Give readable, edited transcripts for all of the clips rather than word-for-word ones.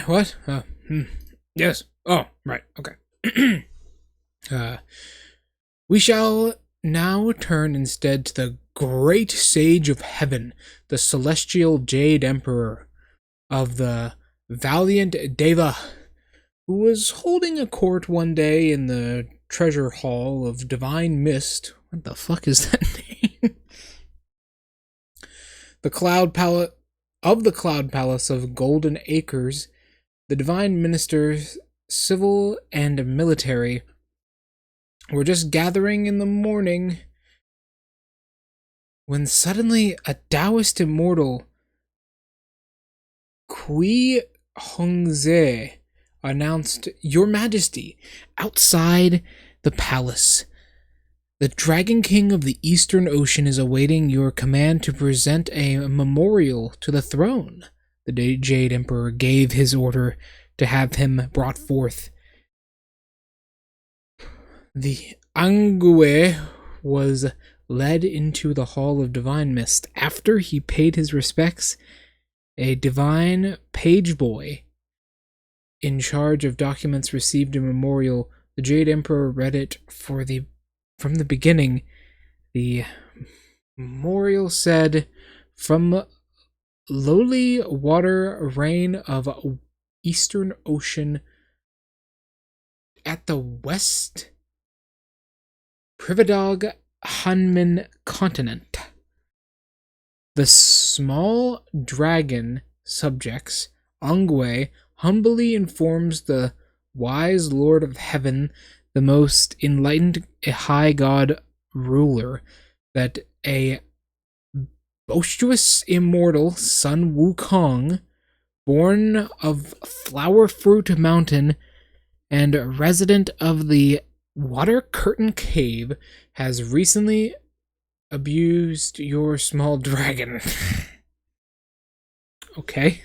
What? What? Yes. Oh, right. Okay. uh, we shall now turn instead to the great sage of heaven, the celestial Jade Emperor of the valiant Deva, who was holding a court one day in the treasure hall of divine mist. What the fuck is that name? the cloud palace the cloud palace of golden acres. The divine ministers, civil and military, were just gathering in the morning when suddenly a Taoist immortal, Kui Hongze, announced, "Your Majesty, outside the palace, the Dragon King of the Eastern Ocean is awaiting your command to present a memorial to the throne." The Jade Emperor gave his order to have him brought forth. The Angue was led into the Hall of Divine Mist. After he paid his respects, a divine page boy in charge of documents received a memorial. The Jade Emperor read it from the beginning. The memorial said, "From lowly water reign of Eastern Ocean at the west Prividog Hanmin continent, the small dragon subjects Angwe humbly informs the wise Lord of Heaven, the most enlightened high god ruler, that a boisterous immortal Sun Wukong, born of Flower Fruit Mountain and resident of the Water Curtain Cave, has recently abused your small dragon." Okay.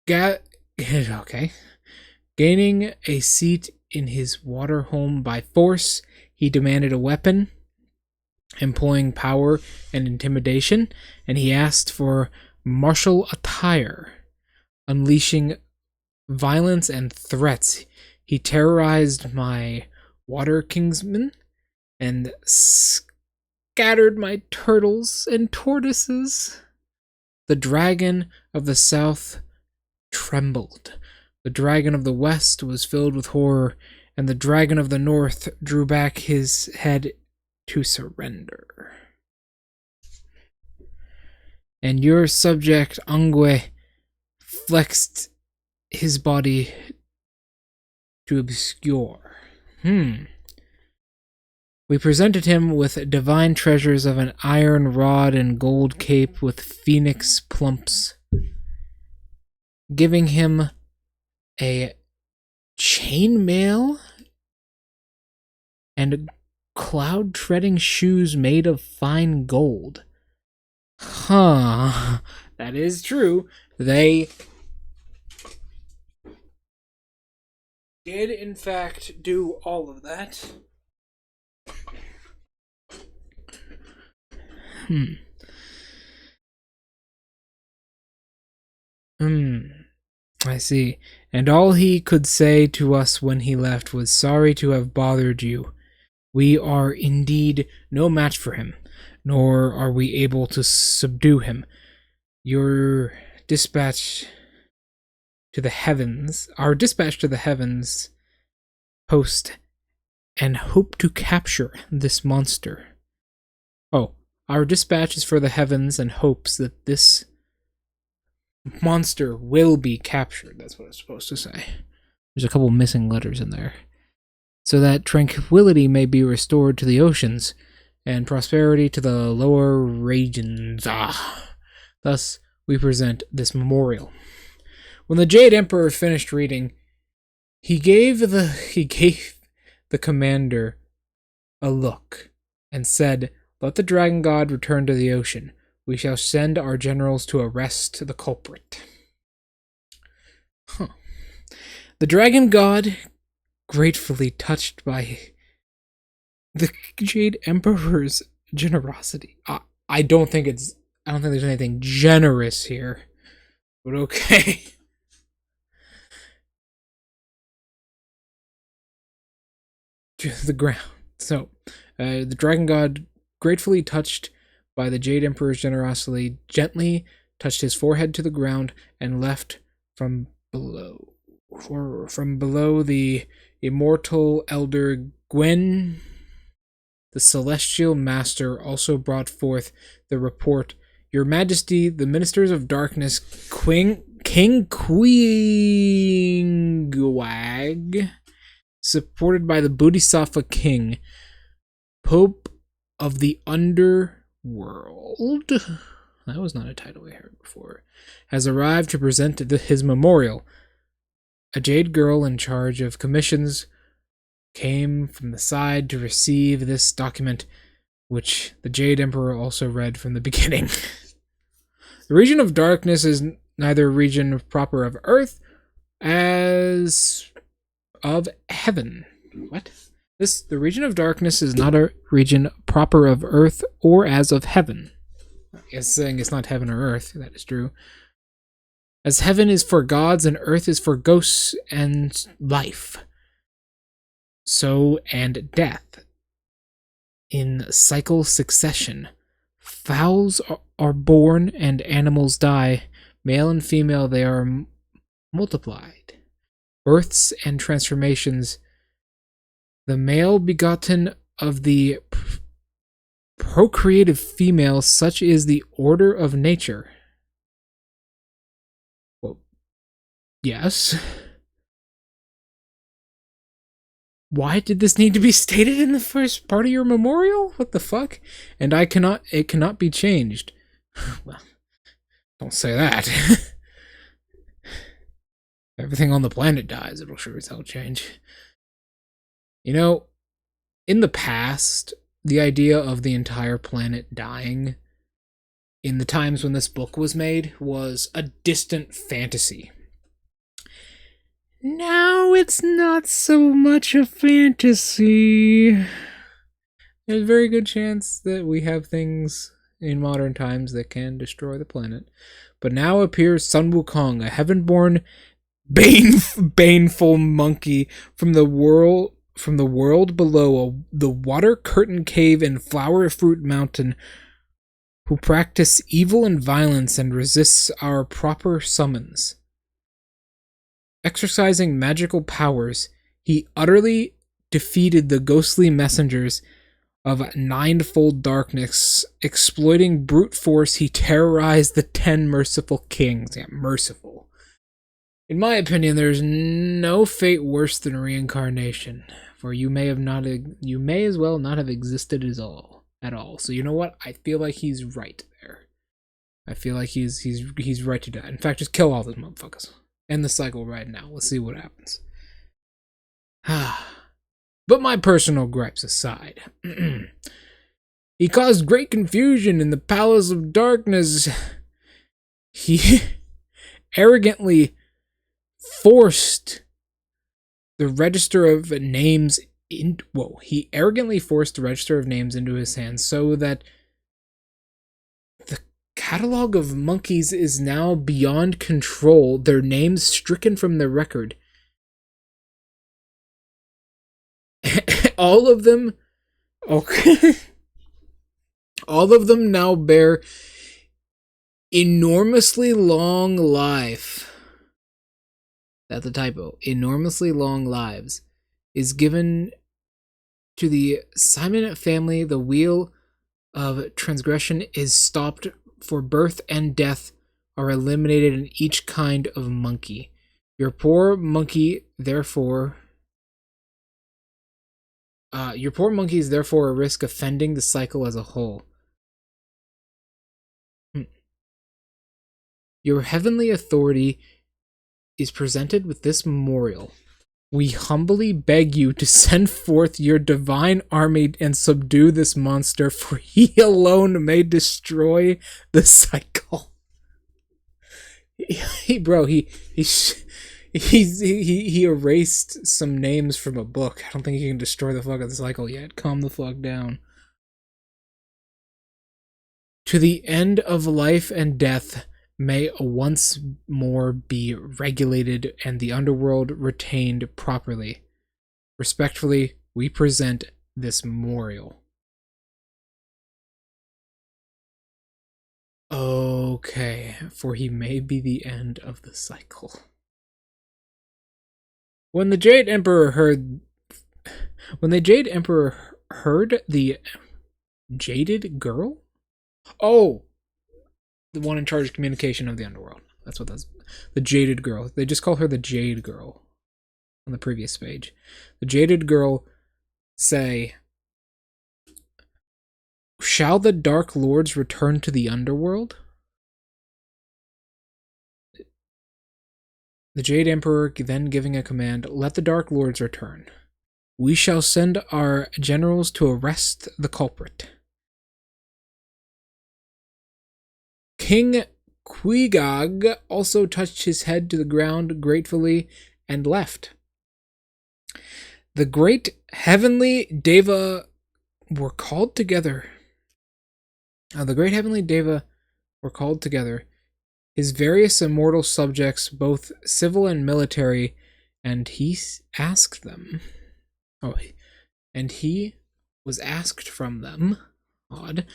Okay. Gaining a seat in his water home by force, he demanded a weapon, employing power and intimidation, and he asked for martial attire, unleashing violence and threats. He terrorized my water kingsmen and scattered my turtles and tortoises. The dragon of the south trembled. The dragon of the west was filled with horror, and the dragon of the north drew back his head to surrender. And your subject, Angwe, flexed his body to obscure. We presented him with divine treasures of an iron rod and gold cape with phoenix plumps, giving him a chainmail and cloud-treading shoes made of fine gold. That is true. They did, in fact, do all of that. I see. And all he could say to us when he left was, "Sorry to have bothered you. We are indeed no match for him, nor are we able to subdue him. Our dispatch to the heavens post and hope to capture this monster." Oh, our dispatch is for the heavens and hopes that this monster will be captured. That's what it's supposed to say. There's a couple missing letters in there. "So that tranquility may be restored to the oceans, and prosperity to the lower regions. Thus, we present this memorial." When the Jade Emperor finished reading, he gave the commander a look and said, "Let the dragon god return to the ocean. We shall send our generals to arrest the culprit." The dragon god, gratefully touched by the Jade Emperor's generosity. I don't think it's I don't think there's anything generous here. But okay. To the ground. So, the dragon god, gratefully touched by the Jade Emperor's generosity, gently touched his forehead to the ground and left from below. From below, the immortal elder Gwen, the celestial master, also brought forth the report. Your Majesty, the ministers of darkness, King Queengwag, supported by the Bodhisattva King, Pope of the Underworld, that was not a title I heard before, has arrived to present his memorial. A jade girl in charge of commissions came from the side to receive this document, which the Jade Emperor also read from the beginning. The region of darkness is neither a region proper of earth as of heaven. What? The region of darkness is not a region proper of earth or as of heaven. It's saying it's not heaven or earth, that is true. As heaven is for gods and earth is for ghosts and life, so and death in cycle succession. Fowls are born and animals die. Male and female they are multiplied. Births and transformations. The male begotten of the procreative female, such is the order of nature. Well, yes. Why did this need to be stated in the first part of your memorial? What the fuck? And it cannot be changed. Well, don't say that. Everything on the planet dies, it'll sure as hell change. You know, in the past, the idea of the entire planet dying in the times when this book was made was a distant fantasy. Now it's not so much a fantasy. There's a very good chance that we have things in modern times that can destroy the planet. But now appears Sun Wukong, a heaven-born, baneful monkey from the world below, the water curtain cave and flower fruit mountain, who practice evil and violence and resists our proper summons. Exercising magical powers, he utterly defeated the ghostly messengers of ninefold darkness. Exploiting brute force, he terrorized the 10 merciful kings. Yeah, merciful. In my opinion, there's no fate worse than reincarnation, for you may as well not have existed at all. So you know what? I feel like he's right there. I feel like he's right to die. In fact, just kill all those motherfuckers. End the cycle right now. Let's see what happens. But my personal gripes aside, he caused great confusion in the Palace of Darkness. He arrogantly forced the register of names into his hands so that the catalog of monkeys is now beyond control, their names stricken from the record. All of them now bear enormously long life. That's a typo. Enormously long lives is given to the Simon family. The wheel of transgression is stopped, for birth and death are eliminated in each kind of monkey. Your poor monkey, therefore, is therefore at risk offending the cycle as a whole. Your heavenly authority is presented with this memorial. We humbly beg you to send forth your divine army and subdue this monster, for he alone may destroy the cycle. He erased some names from a book. I don't think he can destroy the fucking cycle yet. Calm the fuck down. To the end of life and death may once more be regulated and the underworld retained properly. Respectfully, we present this memorial. Okay, for he may be the end of the cycle. When the Jade Emperor heard the jaded girl? Oh, the one in charge of communication of the underworld. That's what that's. The jaded girl. They just call her the Jade Girl on the previous page. The jaded girl say, "Shall the Dark Lords return to the underworld?" The Jade Emperor then giving a command, "Let the Dark Lords return. We shall send our generals to arrest the culprit." King Quigag also touched his head to the ground gratefully and left. The great heavenly Deva were called together. His various immortal subjects, both civil and military, and he asked them. And he was asked from them. Odd.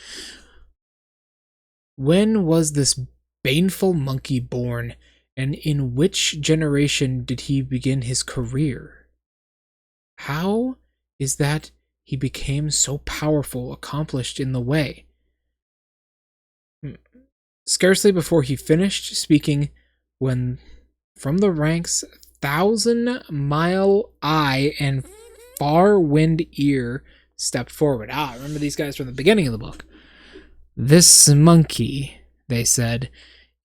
When was this baneful monkey born, and in which generation did he begin his career? How is that he became so powerful, accomplished in the way? Scarcely before he finished speaking, when from the ranks 1,000-mile eye and far wind ear stepped forward. I remember these guys from the beginning of the book. "This monkey," they said,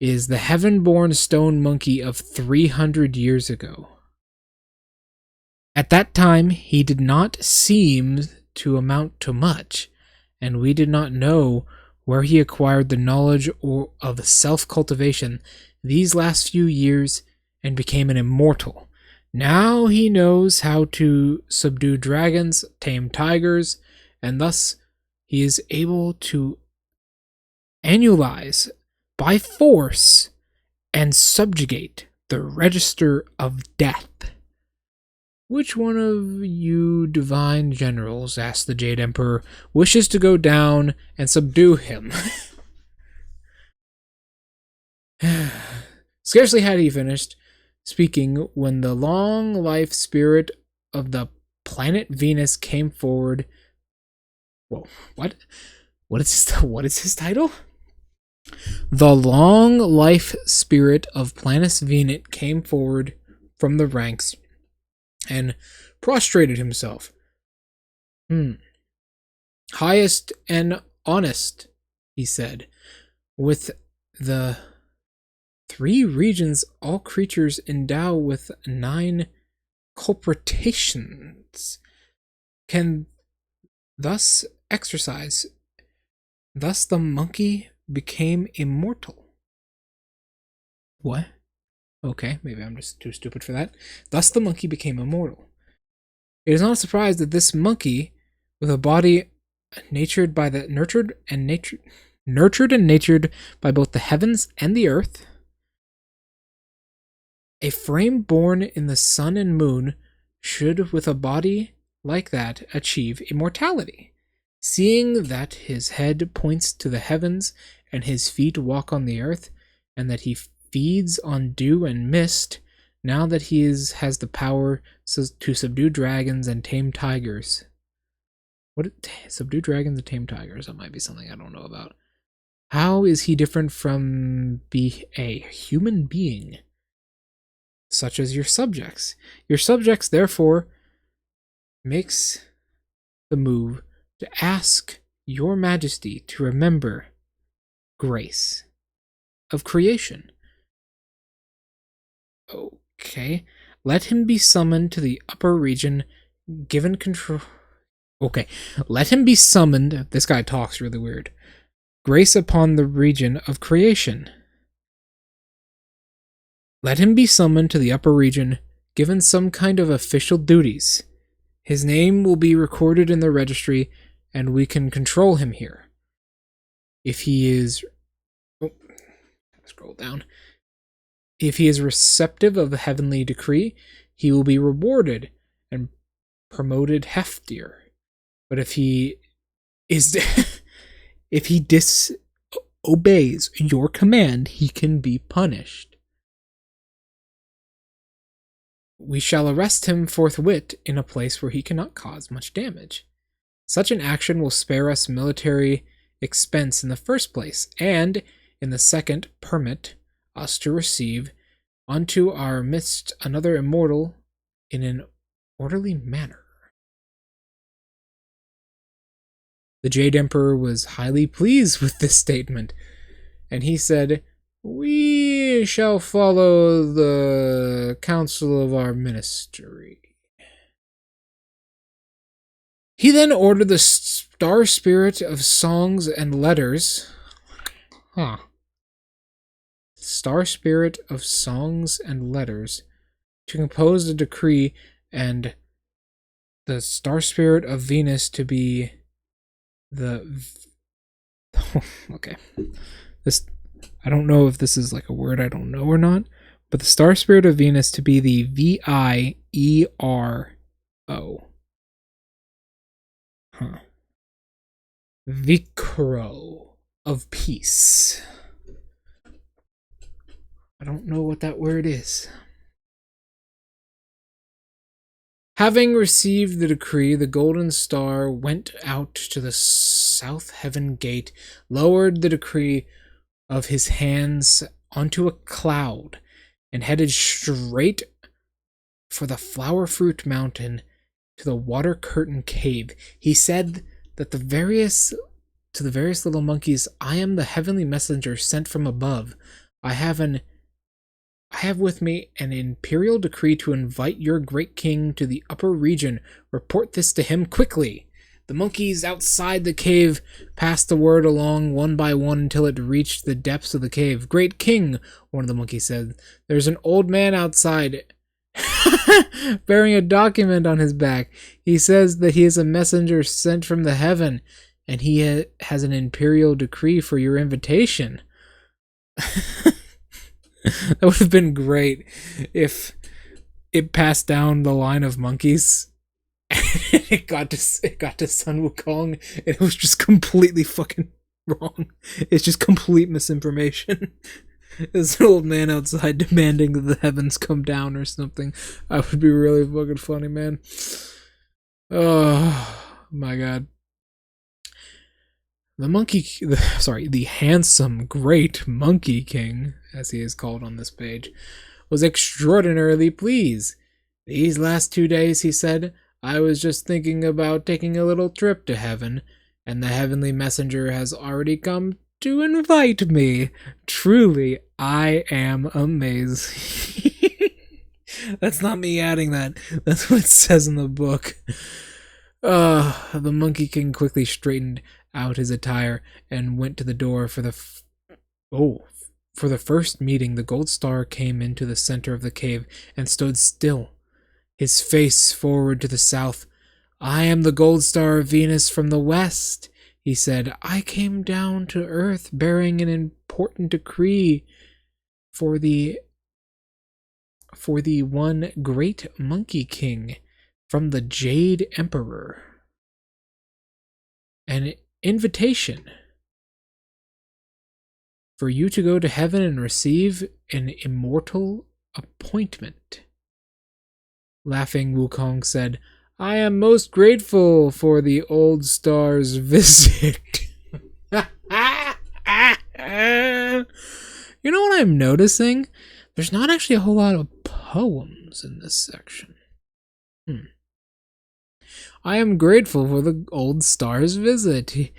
"is the heaven-born stone monkey of 300 years ago. At that time, he did not seem to amount to much, and we did not know where he acquired the knowledge of self-cultivation these last few years and became an immortal. Now he knows how to subdue dragons, tame tigers, and thus he is able to annualize by force and subjugate the register of death." "Which one of you divine generals," asked the Jade Emperor, "wishes to go down and subdue him?" Scarcely had he finished speaking when the long life spirit of the planet Venus came forward. Whoa, what? What is his title? The long life spirit of planet Venus came forward from the ranks and prostrated himself. "Highest and honest," he said, "with the 3 regions all creatures endow with 9 culpritations can thus exercise. Thus the monkey became immortal." What? Okay, maybe I'm just too stupid for that. "Thus the monkey became immortal. It is not a surprise that this monkey, with a body nurtured and natured by both the heavens and the earth, a frame born in the sun and moon, should with a body like that achieve immortality, seeing that his head points to the heavens and his feet walk on the earth, and that he feeds on dew and mist, now that he has the power to subdue dragons and tame tigers." Subdue dragons and tame tigers? That might be something I don't know about. "How is he different from a human being, such as your subjects? Your subjects, therefore, makes the move to ask your majesty to remember grace of creation." Okay. "Let him be summoned to the upper region, given control." Okay. "Let him be summoned." This guy talks really weird. "Grace upon the region of creation. Let him be summoned to the upper region, given some kind of official duties. His name will be recorded in the registry, and we can control him here. If he is, oh, scroll down. If he is receptive of the heavenly decree, he will be rewarded and promoted heftier. But if he is, if he disobeys your command, he can be punished. We shall arrest him forthwith in a place where he cannot cause much damage. Such an action will spare us military expense in the first place, and, in the second, permit us to receive unto our midst another immortal in an orderly manner. The Jade Emperor was highly pleased with this statement, and he said, "We shall follow the counsel of our ministry." He then ordered the Star Spirit of Songs and Letters. Star Spirit of Songs and Letters to compose a decree, and the Star Spirit of Venus to be the. Okay. This. I don't know if this is like a word I don't know or not, but the Star Spirit of Venus to be the Viero. Vicro of peace. I don't know what that word is. Having received the decree, the golden star went out to the south heaven gate, lowered the decree of his hands onto a cloud, and headed straight for the flower fruit mountain to the water curtain cave. He said that to the various little monkeys, "I am the heavenly messenger sent from above. I have with me an imperial decree to invite your great king to the upper region. Report this to him quickly." The monkeys outside the cave passed the word along one by one until it reached the depths of the cave. "Great king," one of the monkeys said, "there's an old man outside bearing a document on his back. He says that he is a messenger sent from the heaven, and he has an imperial decree for your invitation." That would have been great if it passed down the line of monkeys and it got to Sun Wukong and it was just completely fucking wrong. It's just complete misinformation. There's an old man outside demanding that the heavens come down or something. That would be really fucking funny, man. Oh my god. The handsome, great Monkey King, as he is called on this page, was extraordinarily pleased. "These last 2 days," he said, "I was just thinking about taking a little trip to heaven, and the heavenly messenger has already come to invite me. Truly, I am amazed." That's not me adding that. That's what it says in the book. The Monkey King quickly straightened out his attire and went to the door for the first meeting. The gold star came into the center of the cave and stood still, his face forward to the south. "I am the gold star of Venus from the west," he said. "I came down to earth bearing an important decree for the one great Monkey King from the Jade Emperor. An invitation for you to go to heaven and receive an immortal appointment." Laughing, Wukong said, "I am most grateful for the old star's visit." You know what I'm noticing? There's not actually a whole lot of poems in this section. "I am grateful for the old star's visit."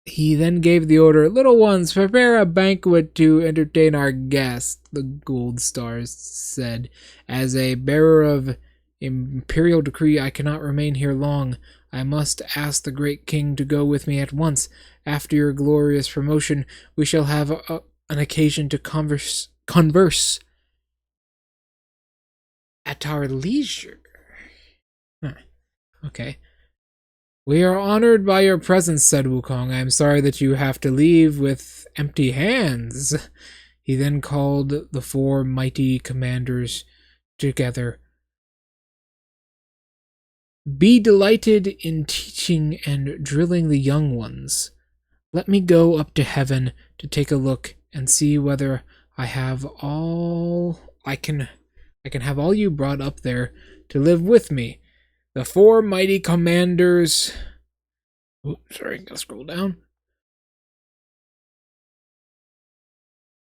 He then gave the order, "Little ones, prepare a banquet to entertain our guest." The gold star said, "As a bearer of imperial decree, I cannot remain here long. I must ask the great king to go with me at once. After your glorious promotion, we shall have an occasion to converse at our leisure." Okay. We are honored by your presence, said Wukong. I am sorry that you have to leave with empty hands. He then called the 4 mighty commanders together. Be delighted in teaching and drilling the young ones. Let me go up to heaven to take a look and see whether I have all I can have all you brought up there to live with me. The 4 mighty commanders. Oops, sorry, gotta scroll down.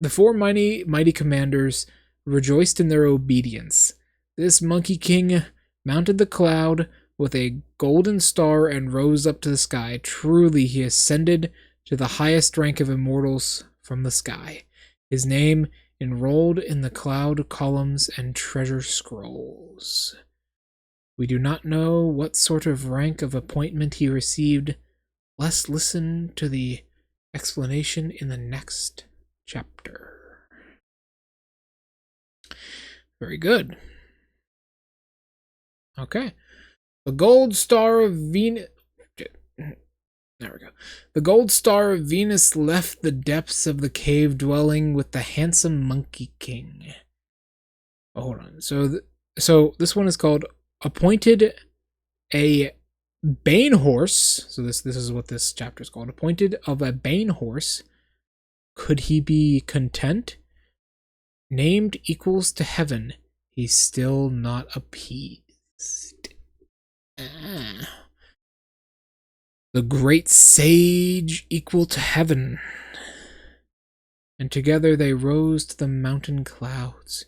The 4 mighty commanders rejoiced in their obedience. This Monkey King mounted the cloud with a golden star and rose up to the sky. Truly, he ascended to the highest rank of immortals from the sky. His name enrolled in the cloud columns and treasure scrolls. We do not know what sort of rank of appointment he received. Let's listen to the explanation in the next chapter. Very good. Okay. The Gold Star of Venus. There we go. The Gold Star of Venus left the depths of the cave dwelling with the handsome Monkey King. Oh, hold on. So this one is called Appointed a Bane Horse. So this is what this chapter is called. Appointed of a Bane Horse. Could he be content? Named equals to heaven. He's still not appeased. The great sage equal to heaven. And together they rose to the mountain clouds.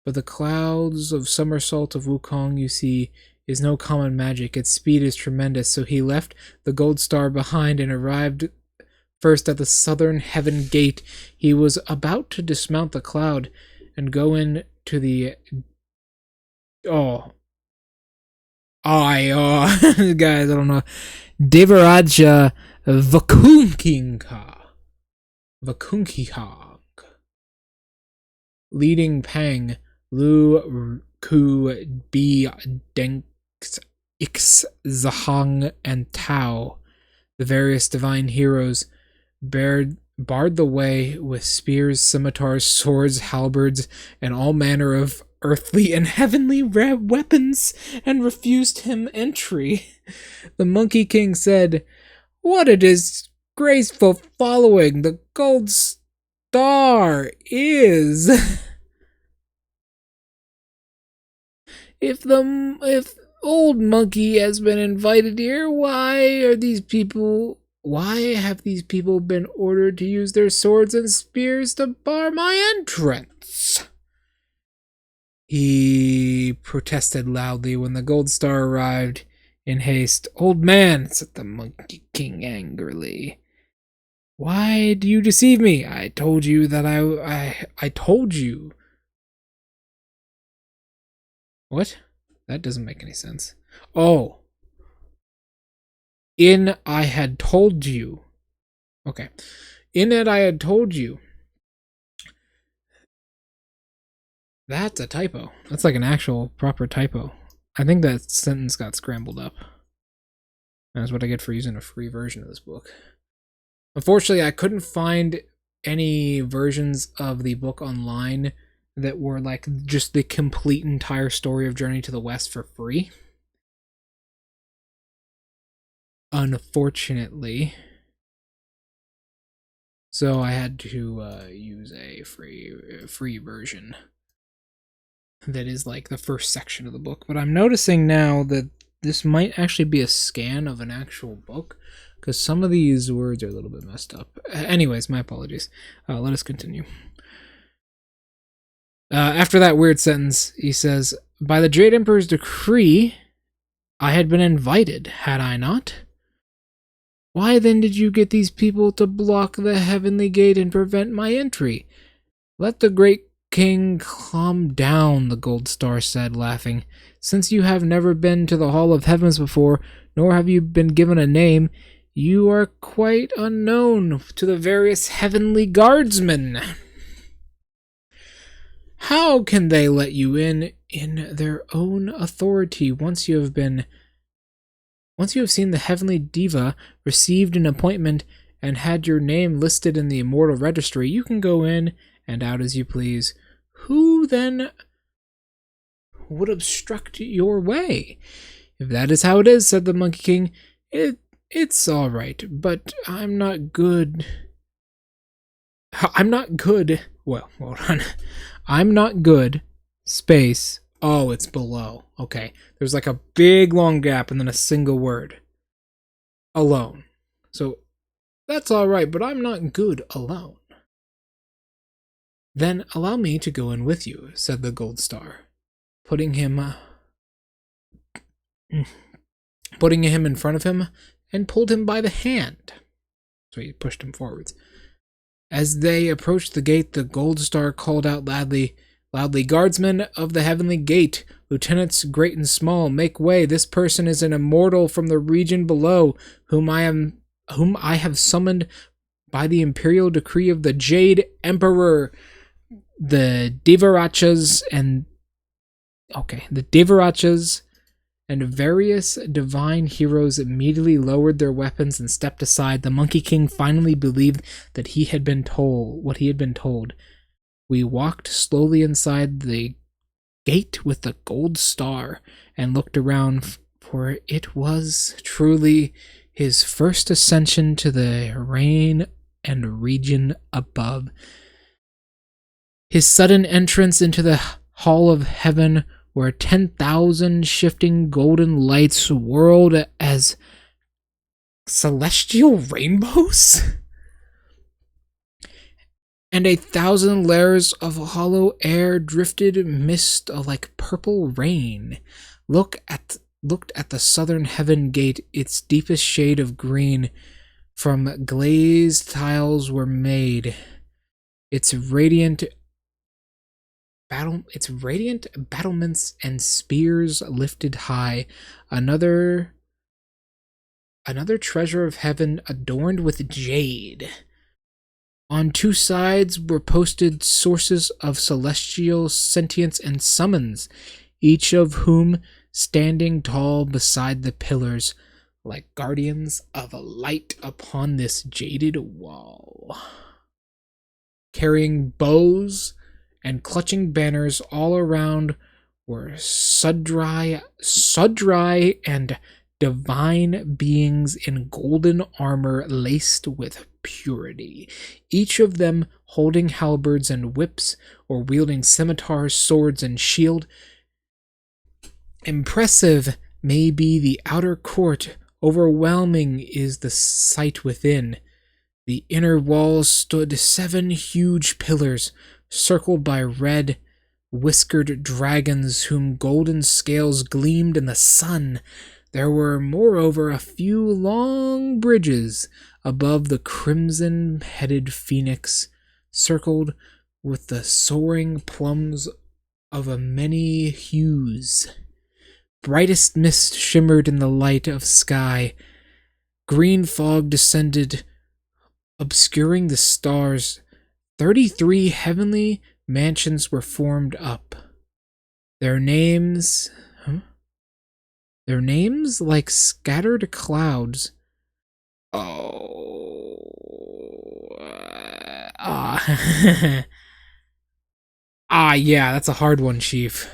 But the clouds of somersault of Wukong, you see, is no common magic. Its speed is tremendous, so he left the gold star behind and arrived first at the southern heaven gate. He was about to dismount the cloud and go in to the... guys, I don't know. Devaraja Vakunkihang. Leading Pang, Lu Ku Bi Denks Ix Zahang and Tao, the various divine heroes, barred the way with spears, scimitars, swords, halberds, and all manner of earthly and heavenly weapons, and refused him entry. The Monkey King said, "What a disgraceful following the gold star is! If old monkey has been invited here, why have these people been ordered to use their swords and spears to bar my entrance?" He protested loudly when the gold star arrived in haste. "Old man," said the Monkey King angrily, "why do you deceive me? I told you that I told you." What? That doesn't make any sense. Oh. In I had told you. Okay. In it I had told you. That's a typo. That's like an actual proper typo. I think that sentence got scrambled up. That's what I get for using a free version of this book. Unfortunately, I couldn't find any versions of the book online that were like just the complete entire story of Journey to the West for free. Unfortunately. So I had to use a free version that is like the first section of the book. But I'm noticing now that this might actually be a scan of an actual book, because some of these words are a little bit messed up. Anyways, my apologies. Let us continue. After that weird sentence, he says, "By the Jade Emperor's decree, I had been invited, had I not? Why then did you get these people to block the heavenly gate and prevent my entry? Let the great king calm down," the gold star said, laughing. "Since you have never been to the Hall of Heavens before, nor have you been given a name, you are quite unknown to the various heavenly guardsmen. How can they let you in their own authority once you have Once you have seen the heavenly diva, received an appointment, and had your name listed in the immortal registry, you can go in and out as you please. Who then would obstruct your way? If that is how it is, said the Monkey King, it's all right, but I'm not good. I'm not good. Well, hold on. I'm not good. Space. Oh, it's below. Okay. There's like a big long gap and then a single word. Alone. So that's all right, but I'm not good alone. Then allow me to go in with you, said the Gold Star, putting him in front of him and pulled him by the hand. So he pushed him forwards. As they approached the gate, the Gold Star called out loudly, Guardsmen of the Heavenly Gate, lieutenants great and small, make way. This person is an immortal from the region below, whom I have summoned by the imperial decree of the Jade Emperor. The Devarachas and various divine heroes immediately lowered their weapons and stepped aside. The Monkey King finally believed that he had been told what he had been told. We walked slowly inside the gate with the Gold Star and looked around, for it was truly his first ascension to the reign and region above. His sudden entrance into the Hall of Heaven, where 10,000 shifting golden lights whirled as celestial rainbows, and 1,000 layers of hollow air drifted mist like purple rain. Looked at the southern heaven gate, its deepest shade of green from glazed tiles were made. Its radiant battlements and spears lifted high. Another treasure of heaven adorned with jade. On two sides were posted sources of celestial sentience and summons, each of whom standing tall beside the pillars, like guardians of a light upon this jaded wall. Carrying bows and clutching banners all around were Sudrai and divine beings in golden armor laced with purity, each of them holding halberds and whips or wielding scimitars, swords, and shield. Impressive may be the outer court, overwhelming is the sight within. The inner walls stood 7 huge pillars, circled by red, whiskered dragons whom golden scales gleamed in the sun. There were, moreover, a few long bridges above the crimson-headed phoenix, circled with the soaring plumes of a many hues. Brightest mist shimmered in the light of sky. Green fog descended, obscuring the stars. 33 heavenly mansions were formed up. Their names, like scattered clouds. Yeah, that's a hard one, Chief.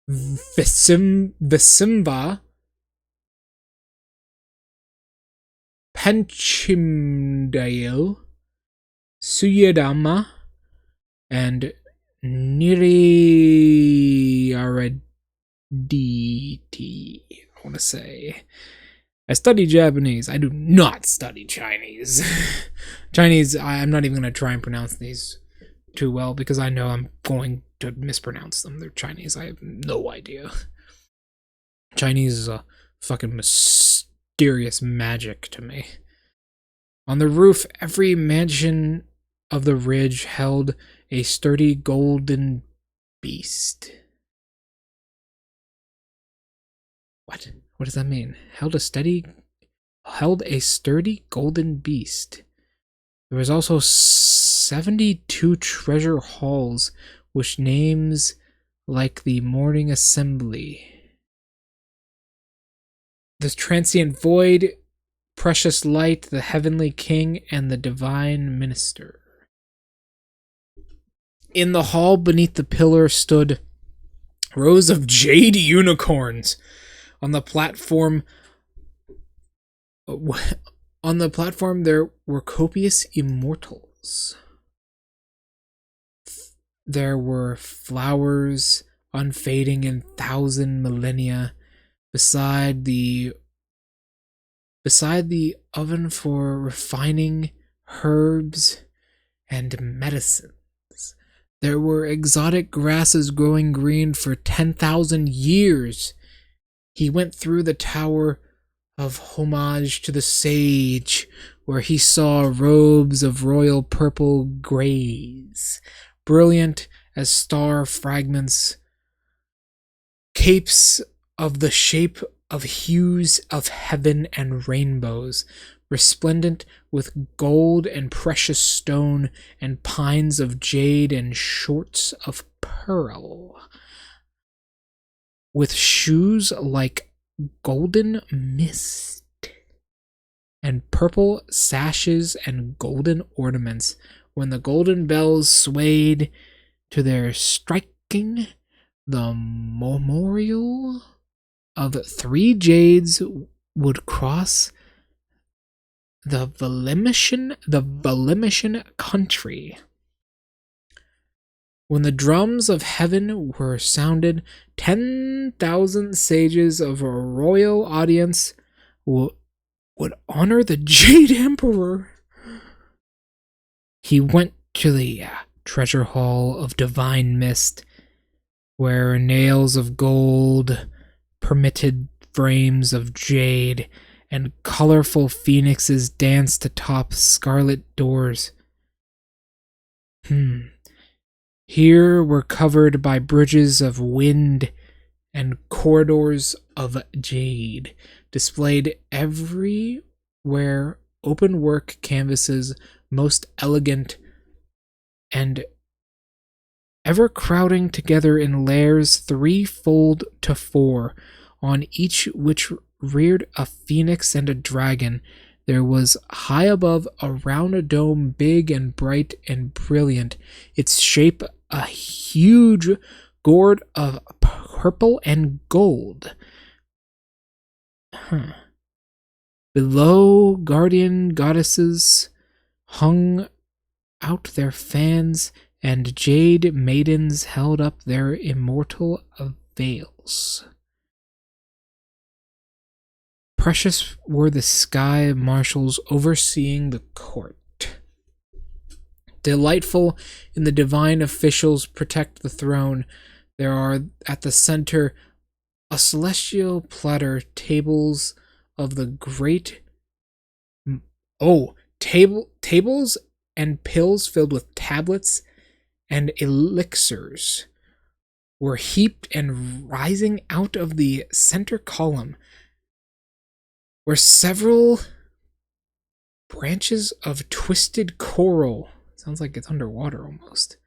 Visimva, Panchimdale, Suyadama, and Niriaraditi, I want to say. I study Japanese. I do not study Chinese. Chinese, I'm not even going to try and pronounce these too well because I know I'm going to mispronounce them. They're Chinese. I have no idea. Chinese is a fucking mysterious magic to me. On the roof, every mansion of the ridge held a sturdy golden beast. What? What does that mean? Held a sturdy golden beast. There was also 72 treasure halls, which names like the morning assembly. the transient void, precious light, the heavenly king, and the divine minister. In the hall beneath the pillar stood rows of jade unicorns. On the platform, there were copious immortals. There were flowers unfading in thousand millennia beside the oven for refining herbs and medicines. There were exotic grasses growing green for 10,000 years. He went through the tower of homage to the sage, where he saw robes of royal purple grays, brilliant as star fragments, capes of the shape of hues of heaven and rainbows, resplendent with gold and precious stone and pines of jade and shorts of pearl, with shoes like golden mist, and purple sashes and golden ornaments. When the golden bells swayed to their striking, the memorial of 3 jades would cross the Volimian country. When the drums of heaven were sounded, 10,000 sages of a royal audience would honor the Jade Emperor. He went to the treasure hall of divine mist, where nails of gold permitted frames of jade, and colorful phoenixes danced atop scarlet doors. Here were covered by bridges of wind and corridors of jade, displayed everywhere open work canvases, most elegant, and ever crowding together in layers 3-fold to 4, on each which reared a phoenix and a dragon. There was high above around a dome, big and bright and brilliant, its shape a huge gourd of purple and gold. Below, guardian goddesses hung out their fans, and jade maidens held up their immortal veils. Precious were the sky marshals overseeing the court. Delightful in the divine officials protect the throne. There are at the center a celestial platter, tables of the great tables and pills filled with tablets and elixirs were heaped, and rising out of the center column were several branches of twisted coral. Sounds like it's underwater almost.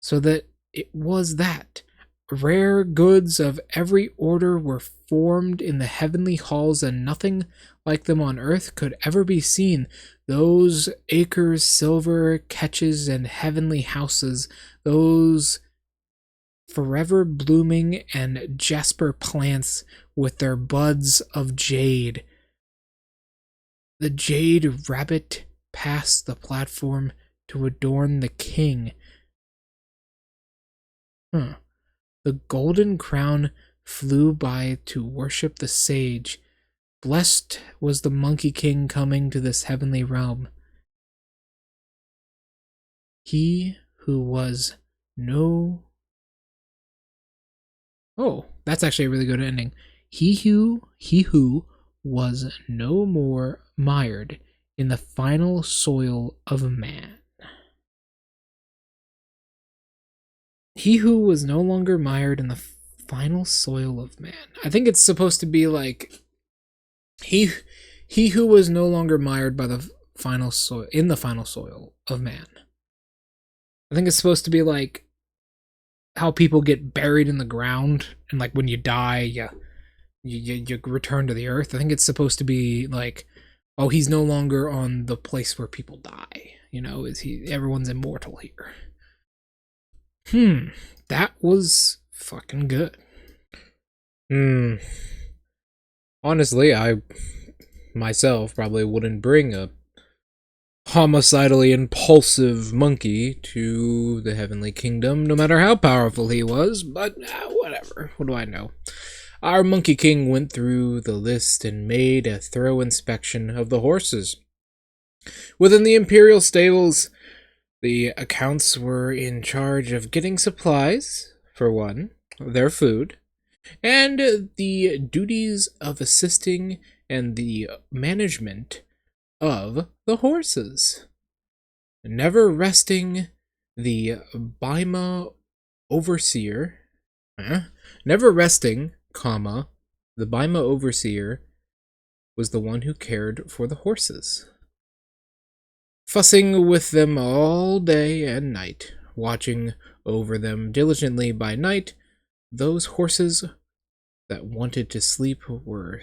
So that it was that rare goods of every order were formed in the heavenly halls, and nothing like them on earth could ever be seen. Those acres, silver catches, and heavenly houses, those forever blooming and jasper plants with their buds of jade. The jade rabbit passed the platform to adorn the king. The golden crown flew by to worship the sage. Blessed was the monkey king coming to this heavenly realm. He who was no... Oh, that's actually a really good ending. He who was no more mired in the final soil of man. He who was no longer mired in the final soil of man. I think it's supposed to be like he who was no longer mired by the final soil in the final soil of man. I think it's supposed to be like how people get buried in the ground, and like when you die, you return to the earth. I think it's supposed to be like, oh, he's no longer on the place where people die. Is he? Everyone's immortal here. That was fucking good. Honestly, I myself probably wouldn't bring a homicidally impulsive monkey to the heavenly kingdom, no matter how powerful he was, but whatever. What do I know? Our Monkey King went through the list and made a thorough inspection of the horses. Within the imperial stables, the accounts were in charge of getting supplies, for one, their food, and the duties of assisting and the management of the horses. Never resting, the Bima overseer, never resting, the Bima overseer was the one who cared for the horses, fussing with them all day and night, watching over them diligently by night. Those horses that wanted to sleep were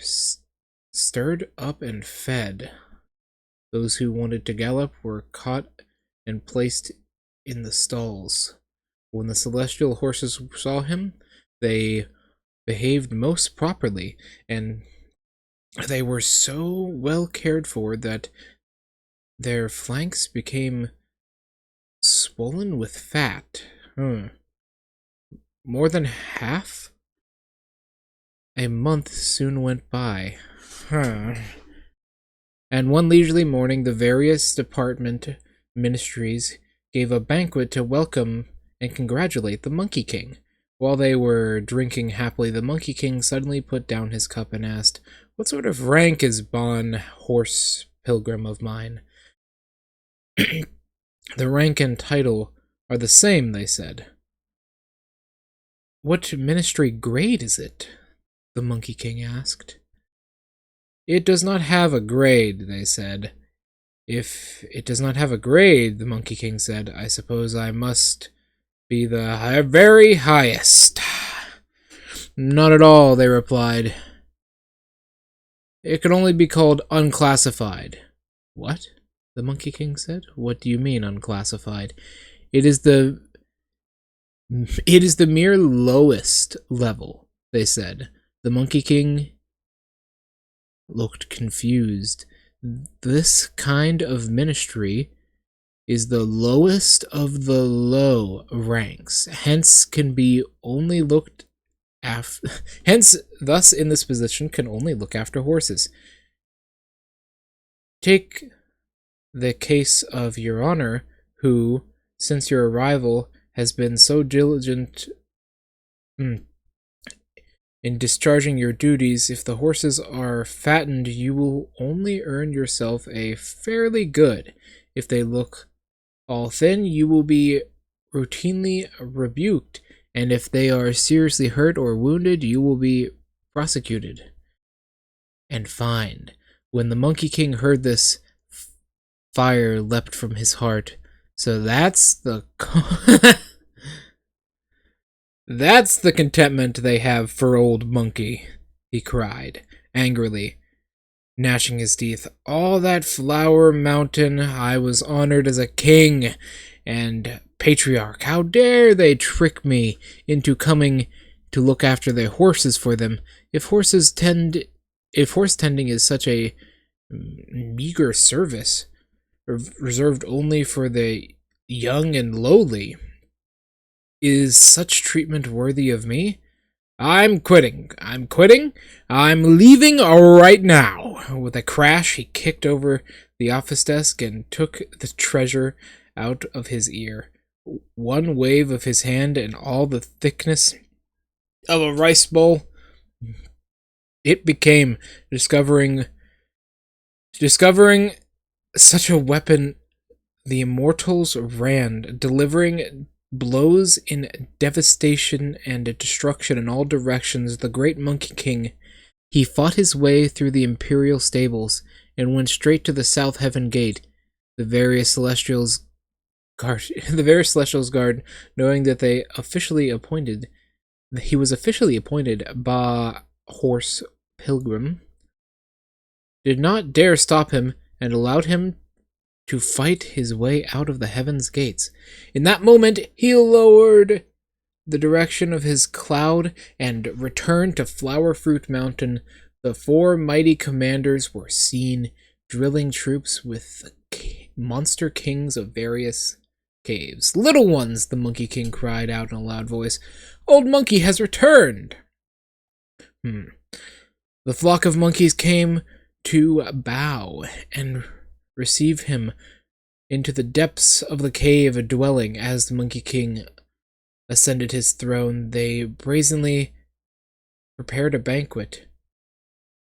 stirred up and fed. Those who wanted to gallop were caught and placed in the stalls. When the celestial horses saw him, they behaved most properly, and they were so well cared for that their flanks became swollen with fat. More than half? A month soon went by. And one leisurely morning, the various department ministries gave a banquet to welcome and congratulate the Monkey King. While they were drinking happily, the Monkey King suddenly put down his cup and asked, "What sort of rank is Bon Horse Pilgrim of mine?" "The rank and title are the same," they said. "What ministry grade is it?" the Monkey King asked. "It does not have a grade," they said. "If it does not have a grade," the Monkey King said, "I suppose I must be the very highest." "Not at all," they replied. "It can only be called unclassified." "What?" the Monkey King said. "What do you mean, unclassified?" It is the mere lowest level," they said. The Monkey King looked confused. "This kind of ministry is the lowest of the low ranks, hence thus in this position can only look after horses. Take the case of your honor, who, since your arrival, has been so diligent in discharging your duties. If the horses are fattened, you will only earn yourself a fairly good. If they look all thin, you will be routinely rebuked, and if they are seriously hurt or wounded, you will be prosecuted and fined." When the Monkey King heard this, fire leapt from his heart. "So that's the that's the contentment they have for old Monkey," he cried, angrily, gnashing his teeth. "All that Flower Mountain, I was honored as a king and patriarch. How dare they trick me into coming to look after their horses for them? If horse tending is such a meager service, reserved only for the young and lowly, is such treatment worthy of me? I'm quitting. I'm leaving right now." With a crash, he kicked over the office desk and took the treasure out of his ear. One wave of his hand and all the thickness of a rice bowl it became. Discovering such a weapon, the immortals ran, delivering blows in devastation and destruction in all directions. The great Monkey King, he fought his way through the imperial stables and went straight to the South Heaven Gate. The various celestials guard, knowing that he was officially appointed horse pilgrim, did not dare stop him and allowed him to fight his way out of the heaven's gates. In that moment, he lowered the direction of his cloud and returned to Flower Fruit Mountain. The four mighty commanders were seen drilling troops with the monster kings of various caves. Little ones, the Monkey King cried out in a loud voice. Old Monkey has returned! The flock of monkeys came to bow and receive him into the depths of the cave dwelling. As the Monkey King ascended his throne, they brazenly prepared a banquet.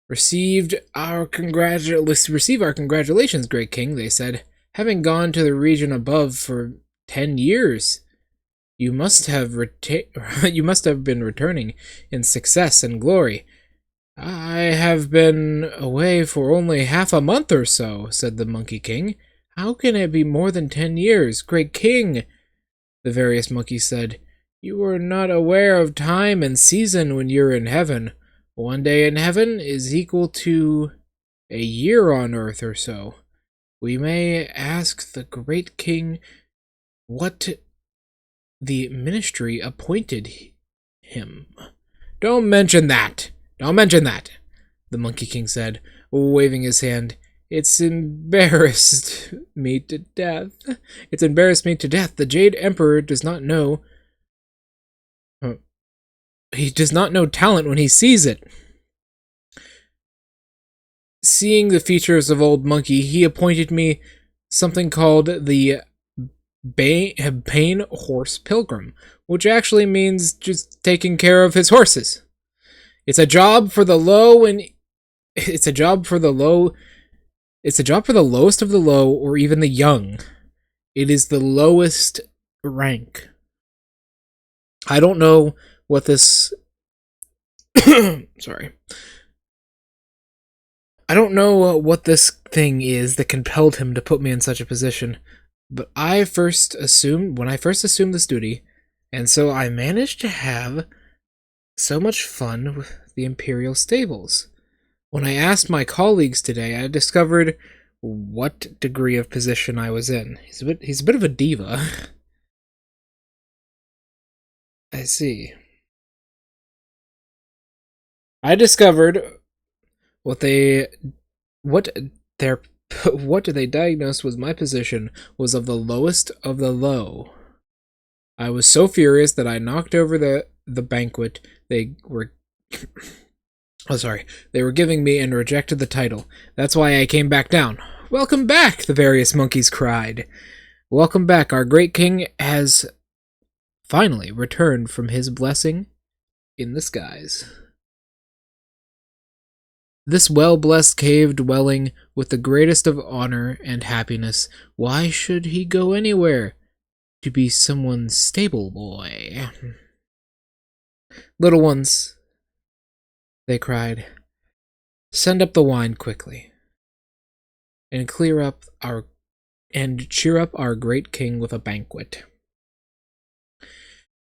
Receive our congratulations, great king, they said. Having gone to the region above for 10 years, you must have been returning in success and glory. I have been away for only half a month or so, said the Monkey King. How can it be more than 10 years, great king? The various monkeys said. You are not aware of time and season when you're in heaven. One day in heaven is equal to a year on earth or so. We may ask the great king what the ministry appointed him. Don't mention that, the Monkey King said, waving his hand. It's embarrassed me to death. The Jade Emperor does not know. He does not know talent when he sees it. Seeing the features of Old Monkey, he appointed me something called the Pain Horse Pilgrim, which actually means just taking care of his horses. It's a job for the lowest of the low, or even the young. It is the lowest rank. I don't know what this sorry. I don't know what this thing is that compelled him to put me in such a position, but when I first assumed this duty, and so I managed to have so much fun with the Imperial stables. When I asked my colleagues today, I discovered what degree of position I was in. He's a bit of a diva. I see. I discovered what they diagnosed was my position was of the lowest of the low. I was so furious that I knocked over the banquet they were giving me and rejected the title. That's why I came back down. Welcome back, the various monkeys cried. Welcome back. Our great king has finally returned from his blessing in the skies. This well-blessed cave dwelling with the greatest of honor and happiness, why should he go anywhere to be someone's stable boy? Little ones, they cried, send up the wine quickly, and cheer up our great king with a banquet.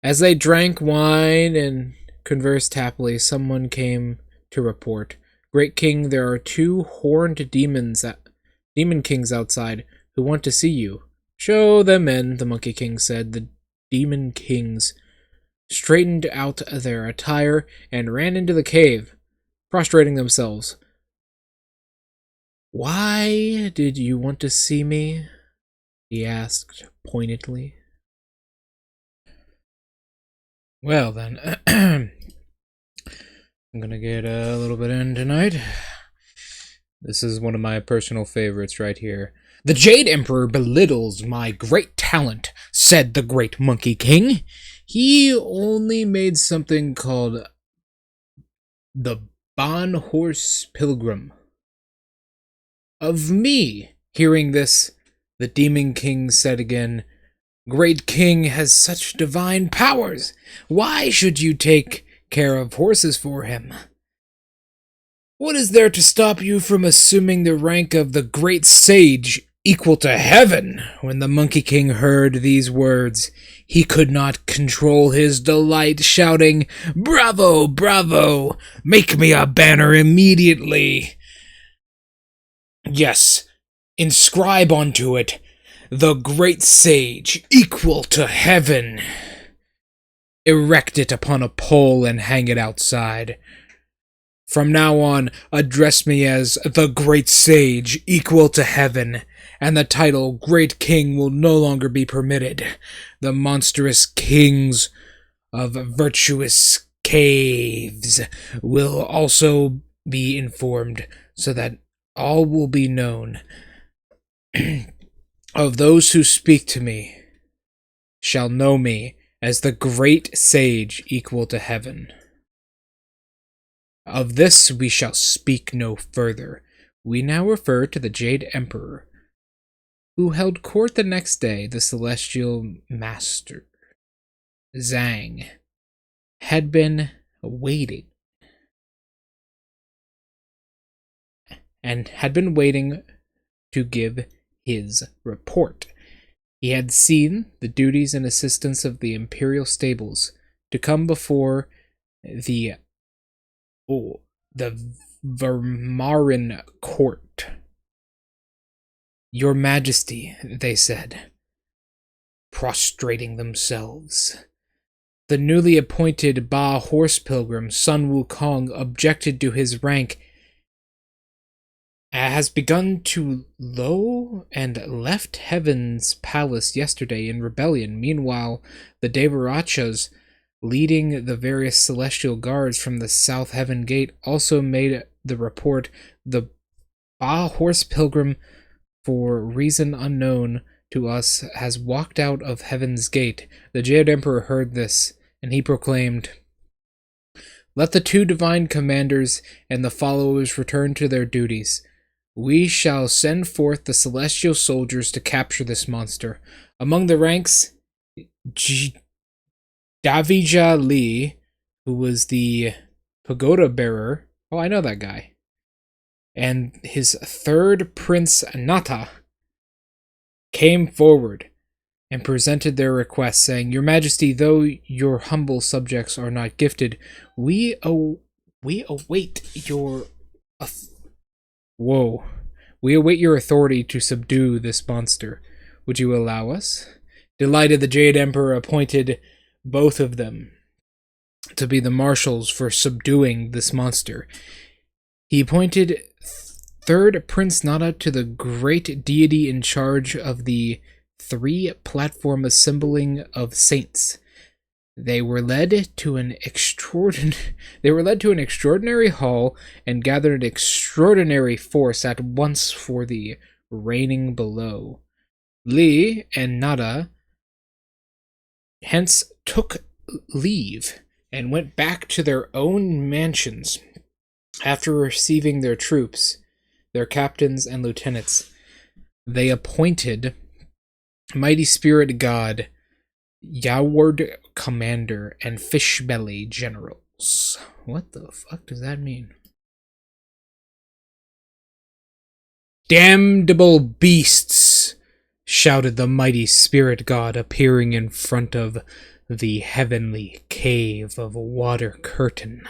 As they drank wine and conversed happily, someone came to report. Great king, there are 2 horned demon kings outside who want to see you. Show them in, the Monkey King said. The demon kings straightened out their attire and ran into the cave, prostrating themselves. Why did you want to see me? He asked pointedly. Well then, I'm gonna get a little bit in tonight. This is one of my personal favorites right here. The Jade Emperor belittles my great talent, said the great Monkey King. He only made something called the Bon Horse Pilgrim. Of me. Hearing this, the Demon King said again, Great King has such divine powers. Why should you take care of horses for him? What is there to stop you from assuming the rank of the great sage equal to heaven. When the Monkey King heard these words, he could not control his delight, shouting, "Bravo, bravo! Make me a banner immediately! Yes, inscribe onto it, the great sage, equal to heaven. Erect it upon a pole and hang it outside. From now on, address me as the great sage, equal to heaven, and the title Great King will no longer be permitted. The monstrous kings of virtuous caves will also be informed, so that all will be known of those who speak to me shall know me as the great sage equal to heaven. Of this we shall speak no further. We now refer to the Jade Emperor, who held court the next day. The celestial master, Zhang, had been waiting to give his report. He had seen the duties and assistants of the imperial stables to come before the Vermarin court. Your Majesty, they said, prostrating themselves. The newly appointed Ba horse pilgrim, Sun Wukong, objected to his rank, has begun to low and left Heaven's palace yesterday in rebellion. Meanwhile, the Devarachas, leading the various celestial guards from the South Heaven Gate, also made the report. The Ba horse pilgrim, for reason unknown to us, has walked out of Heaven's Gate. The Jade Emperor heard this, and he proclaimed, "Let the two divine commanders and the followers return to their duties. We shall send forth the celestial soldiers to capture this monster. Among the ranks, Davija Li, who was the pagoda bearer," oh, I know that guy, "and his third prince, Nata, came forward and presented their request, saying, 'Your Majesty, though your humble subjects are not gifted, we await your we await your authority to subdue this monster. Would you allow us?' Delighted, the Jade Emperor appointed both of them to be the marshals for subduing this monster. He appointed third Prince Nada to the great deity in charge of the three-platform assembling of saints. They were led to an extraordinary hall and gathered an extraordinary force at once for the reigning below. Li and Nada hence took leave and went back to their own mansions. After receiving their troops, their captains and lieutenants, they appointed Mighty Spirit God, Yaward Commander, and Fishbelly Generals. What the fuck does that mean? "Damnable beasts!" shouted the Mighty Spirit God, appearing in front of the heavenly cave of water curtain.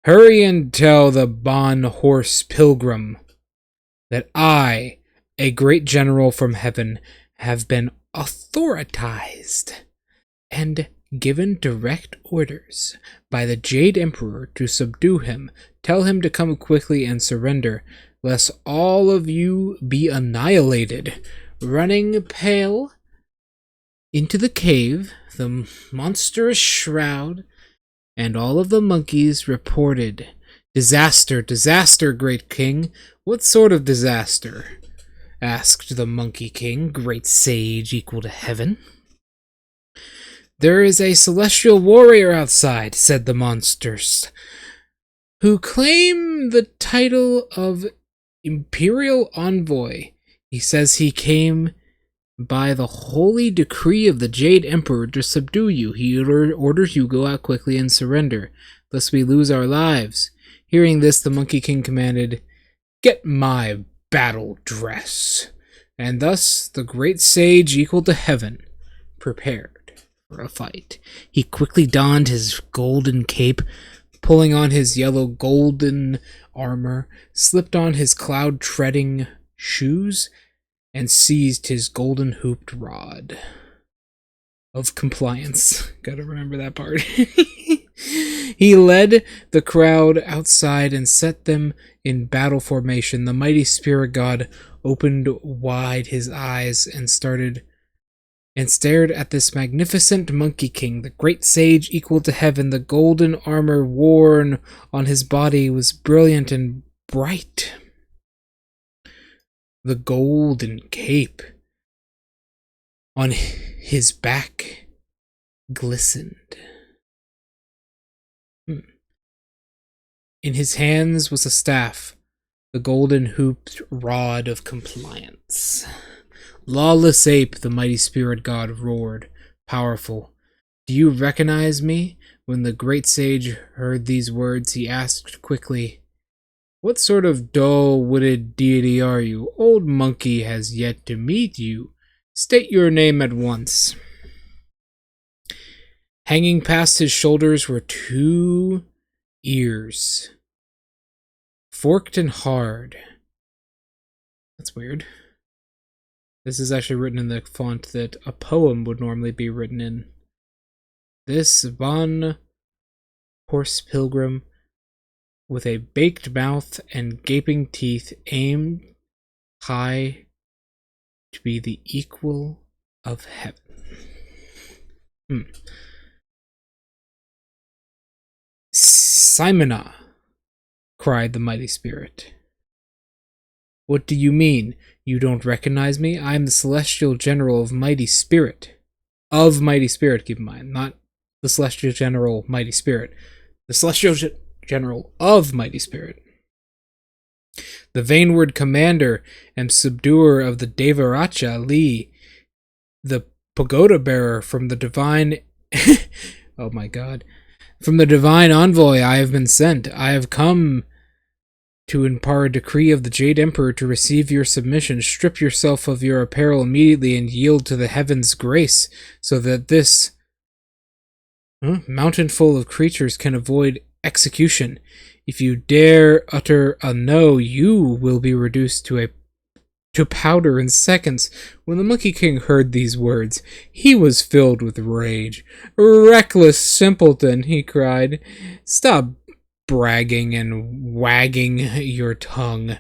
"Hurry and tell the Bon horse pilgrim that I, a great general from heaven, have been authorized and given direct orders by the Jade Emperor to subdue him. Tell him to come quickly and surrender, lest all of you be annihilated." Running pale into the cave, the monstrous shroud, and all of the monkeys reported, "Disaster, disaster, great king." "What sort of disaster?" asked the Monkey King, great sage equal to heaven. "There is a celestial warrior outside," said the monsters, "who claim the title of Imperial Envoy. He says he came by the holy decree of the Jade Emperor to subdue you. He orders you go out quickly and surrender, lest we lose our lives." Hearing this, the Monkey King commanded, "Get my battle dress." And thus the great sage equal to heaven prepared for a fight. He quickly donned his golden cape, pulling on his yellow golden armor, slipped on his cloud-treading shoes, and seized his golden hooped rod of compliance. Gotta remember that part. He led the crowd outside and set them in battle formation. The mighty spirit god opened wide his eyes and stared at this magnificent monkey king, the great sage equal to heaven. The golden armor worn on his body was brilliant and bright. The golden cape on his back glistened. In his hands was a staff, the golden hooped rod of compliance. Lawless ape, the mighty spirit god roared, powerful. Do you recognize me? When the great sage heard these words, he asked quickly, what sort of dull-witted deity are you? Old monkey has yet to meet you. State your name at once. Hanging past his shoulders were 2 ears, forked and hard. That's weird. This is actually written in the font that a poem would normally be written in. This von horse pilgrim, with a baked mouth and gaping teeth, aimed high to be the equal of heaven. Simona, cried the mighty spirit. What do you mean? You don't recognize me? I am the celestial general of mighty spirit. Of mighty spirit, keep in mind. Not the celestial general mighty spirit. The celestial general of mighty spirit. The vainward commander and subduer of the Devaraja Li. The pagoda bearer from the divine... oh my god. From the divine envoy I have been sent. I have come to impart a decree of the Jade Emperor to receive your submission. Strip yourself of your apparel immediately and yield to the heaven's grace, so that this mountain full of creatures can avoid execution. If you dare utter a no, you will be reduced to powder in seconds. When the Monkey King heard these words, he was filled with rage. Reckless simpleton, he cried. Stop bragging and wagging your tongue.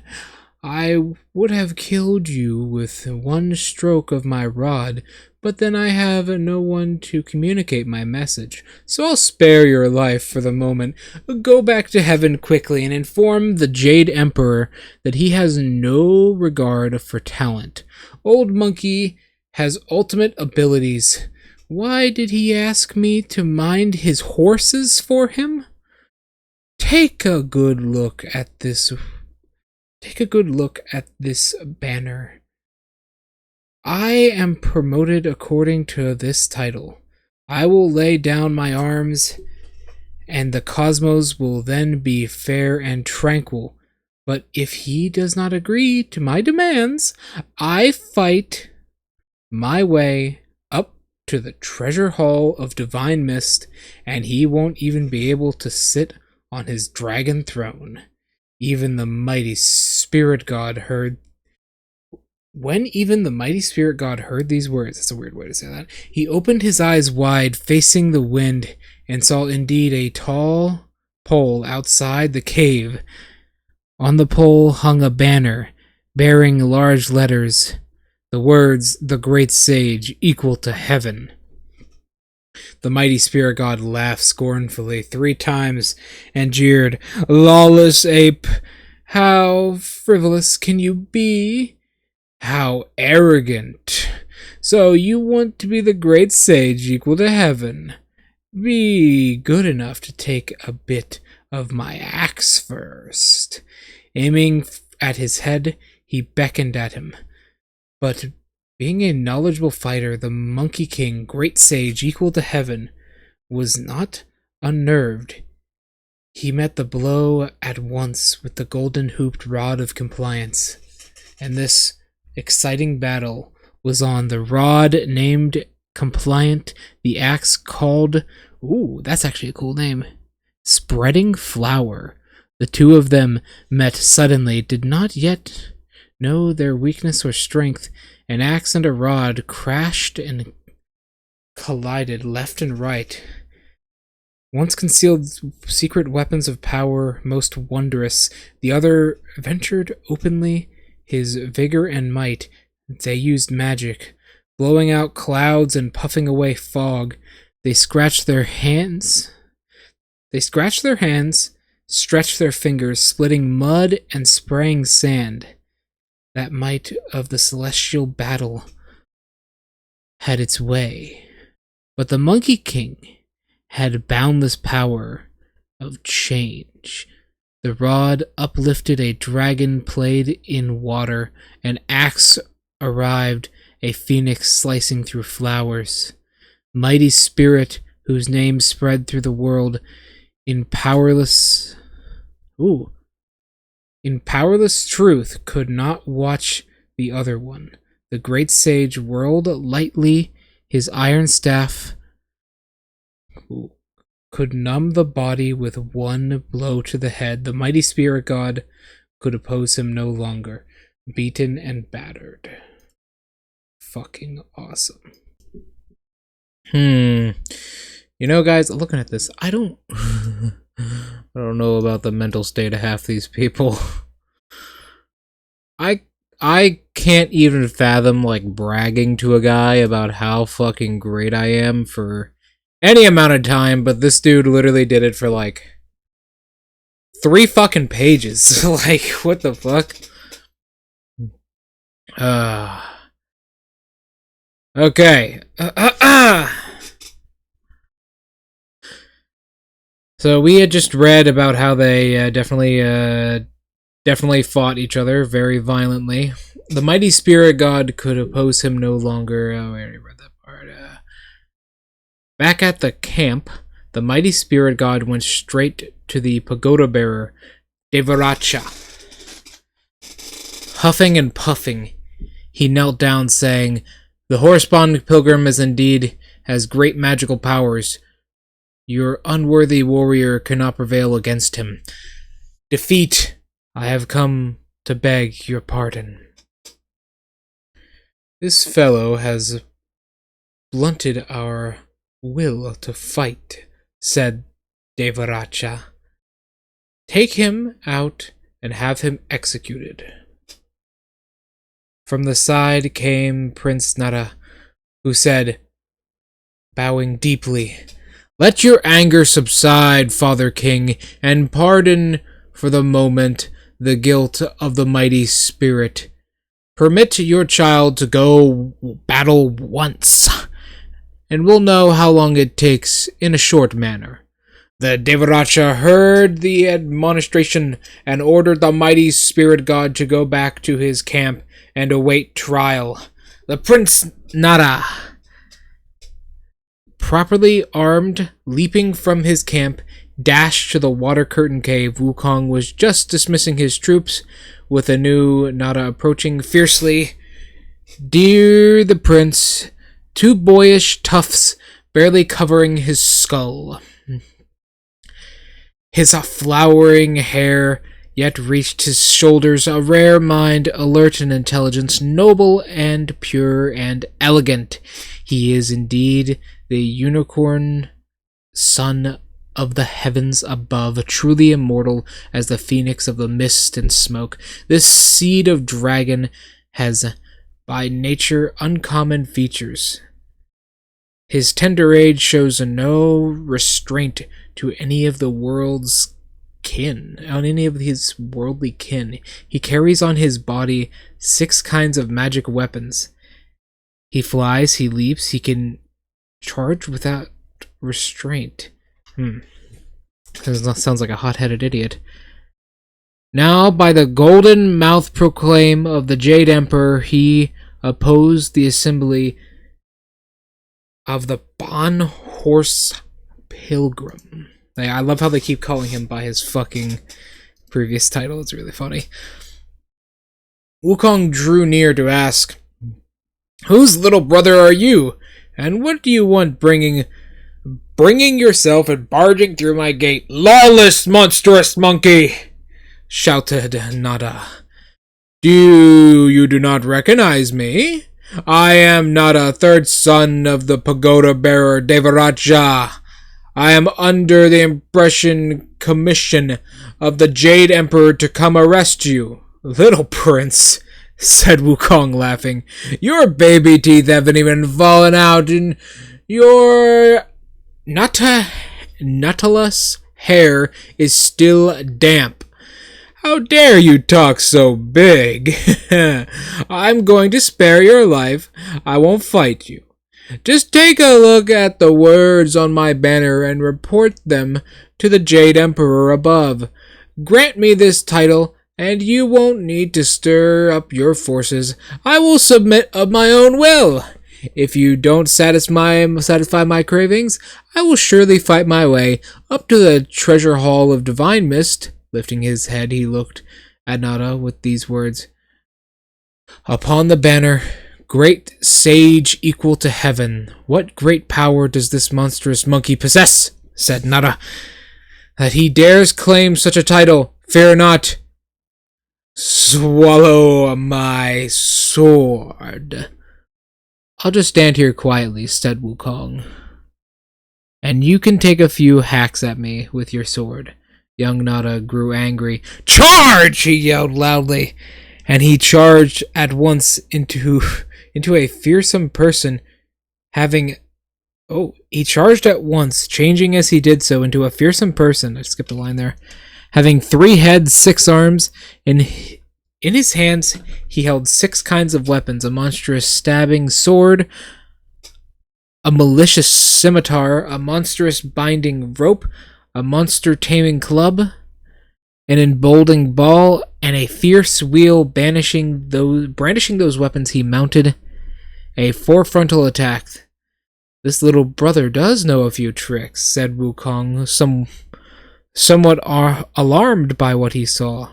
I would have killed you with one stroke of my rod, but then I have no one to communicate my message, so I'll spare your life for the moment. Go back to heaven quickly and inform the Jade Emperor that he has no regard for talent. Old Monkey has ultimate abilities. Why did he ask me to mind his horses for him? Take a good look at this banner. I am promoted according to this title. I will lay down my arms, and the cosmos will then be fair and tranquil. But if he does not agree to my demands, I fight my way up to the treasure hall of divine mist, and he won't even be able to sit on his dragon throne. Even the mighty spirit god heard When even the mighty spirit god heard these words, that's a weird way to say that, he opened his eyes wide, facing the wind, and saw indeed a tall pole outside the cave. On the pole hung a banner, bearing large letters, the words, "The Great Sage, equal to heaven." The mighty spirit god laughed scornfully 3 times and jeered, "Lawless ape, how frivolous can you be? How arrogant! So you want to be the great sage equal to heaven? Be good enough to take a bit of my axe first." Aiming at his head, he beckoned at him. But being a knowledgeable fighter, the Monkey King, great sage equal to heaven, was not unnerved. He met the blow at once with the golden hooped rod of compliance, and exciting battle was on. The rod named Compliant, the axe called, ooh, that's actually a cool name, Spreading Flower. The two of them met suddenly, did not yet know their weakness or strength. An axe and a rod crashed and collided left and right. Once concealed secret weapons of power most wondrous, the other ventured openly his vigor and might. They used magic, blowing out clouds and puffing away fog. They scratched their hands, stretched their fingers, splitting mud and spraying sand. That might of the celestial battle had its way. But the Monkey King had boundless power of change. The rod uplifted, a dragon played in water, an axe arrived, a phoenix slicing through flowers. Mighty spirit, whose name spread through the world, in powerless truth, could not watch the other one. The great sage whirled lightly his iron staff, could numb the body with one blow to the head. The mighty spirit god could oppose him no longer, beaten and battered. Fucking awesome. You know, guys, looking at this, I don't know about the mental state of half these people. I can't even fathom, like, bragging to a guy about how fucking great I am for any amount of time, but this dude literally did it for, like, 3 fucking pages. Like, what the fuck? Okay. So we had just read about how they definitely fought each other very violently. The mighty spirit god could oppose him no longer. Oh, I already read that part. Back at the camp, the mighty spirit god went straight to the pagoda bearer, Devaracha. Huffing and puffing, he knelt down, saying, "The horse-bound pilgrim has great magical powers. Your unworthy warrior cannot prevail against him. Defeat, I have come to beg your pardon." "This fellow has blunted our will to fight," said Devaracha. "Take him out and have him executed." From the side came Prince Nara, who said, bowing deeply, "Let your anger subside, Father King, and pardon for the moment the guilt of the mighty spirit. Permit your child to go battle once, and we'll know how long it takes in a short manner." The Devaracha heard the admonistration and ordered the mighty spirit god to go back to his camp and await trial. The Prince Nara, properly armed, leaping from his camp, dashed to the water curtain cave. Wukong was just dismissing his troops, with a new Nara approaching fiercely. Dear the prince, 2 boyish tufts barely covering his skull. His flowering hair yet reached his shoulders, a rare mind, alert in intelligence, noble and pure and elegant. He is indeed the unicorn son of the heavens above, truly immortal as the phoenix of the mist and smoke. This seed of dragon has by nature uncommon features. His tender age shows no restraint to any of the world's kin, on any of his worldly kin. He carries on his body 6 kinds of magic weapons. He flies, he leaps, he can charge without restraint. Sounds like a hot-headed idiot. Now, by the golden mouth proclaim of the Jade Emperor, he opposed the assembly of the Bon Horse Pilgrim. I love how they keep calling him by his fucking previous title. It's really funny. Wukong drew near to ask, "Whose little brother are you? And what do you want bringing yourself and barging through my gate? Lawless, monstrous monkey!" shouted Nada. You do not recognize me? I am Nada, third son of the pagoda bearer Devaraja. I am under the commission of the Jade Emperor to come arrest you. Little prince, said Wukong, laughing, your baby teeth haven't even fallen out, and your nutless hair is still damp. How dare you talk so big? I'm going to spare your life. I won't fight you. Just take a look at the words on my banner and report them to the Jade Emperor above. Grant me this title, and you won't need to stir up your forces. I will submit of my own will. If you don't satisfy my cravings, I will surely fight my way up to the treasure hall of divine mist. Lifting his head, he looked at Nada with these words. Upon the banner, great sage equal to heaven. What great power does this monstrous monkey possess? Said Nada. That he dares claim such a title. Fear not. Swallow my sword. I'll just stand here quietly, said Wukong. And you can take a few hacks at me with your sword. Young Nada grew angry. Charge! He yelled loudly, and he charged at once into a fearsome person he charged at once, changing as he did so into a fearsome person. I skipped a line there. Having 3 heads, 6 arms, in his hands he held 6 kinds of weapons, a monstrous stabbing sword, a malicious scimitar, a monstrous binding rope, a monster taming club, an emboldening ball, and a fierce wheel. Brandishing those weapons, he mounted a 4 frontal attack. This little brother does know a few tricks, said Wukong, somewhat alarmed by what he saw.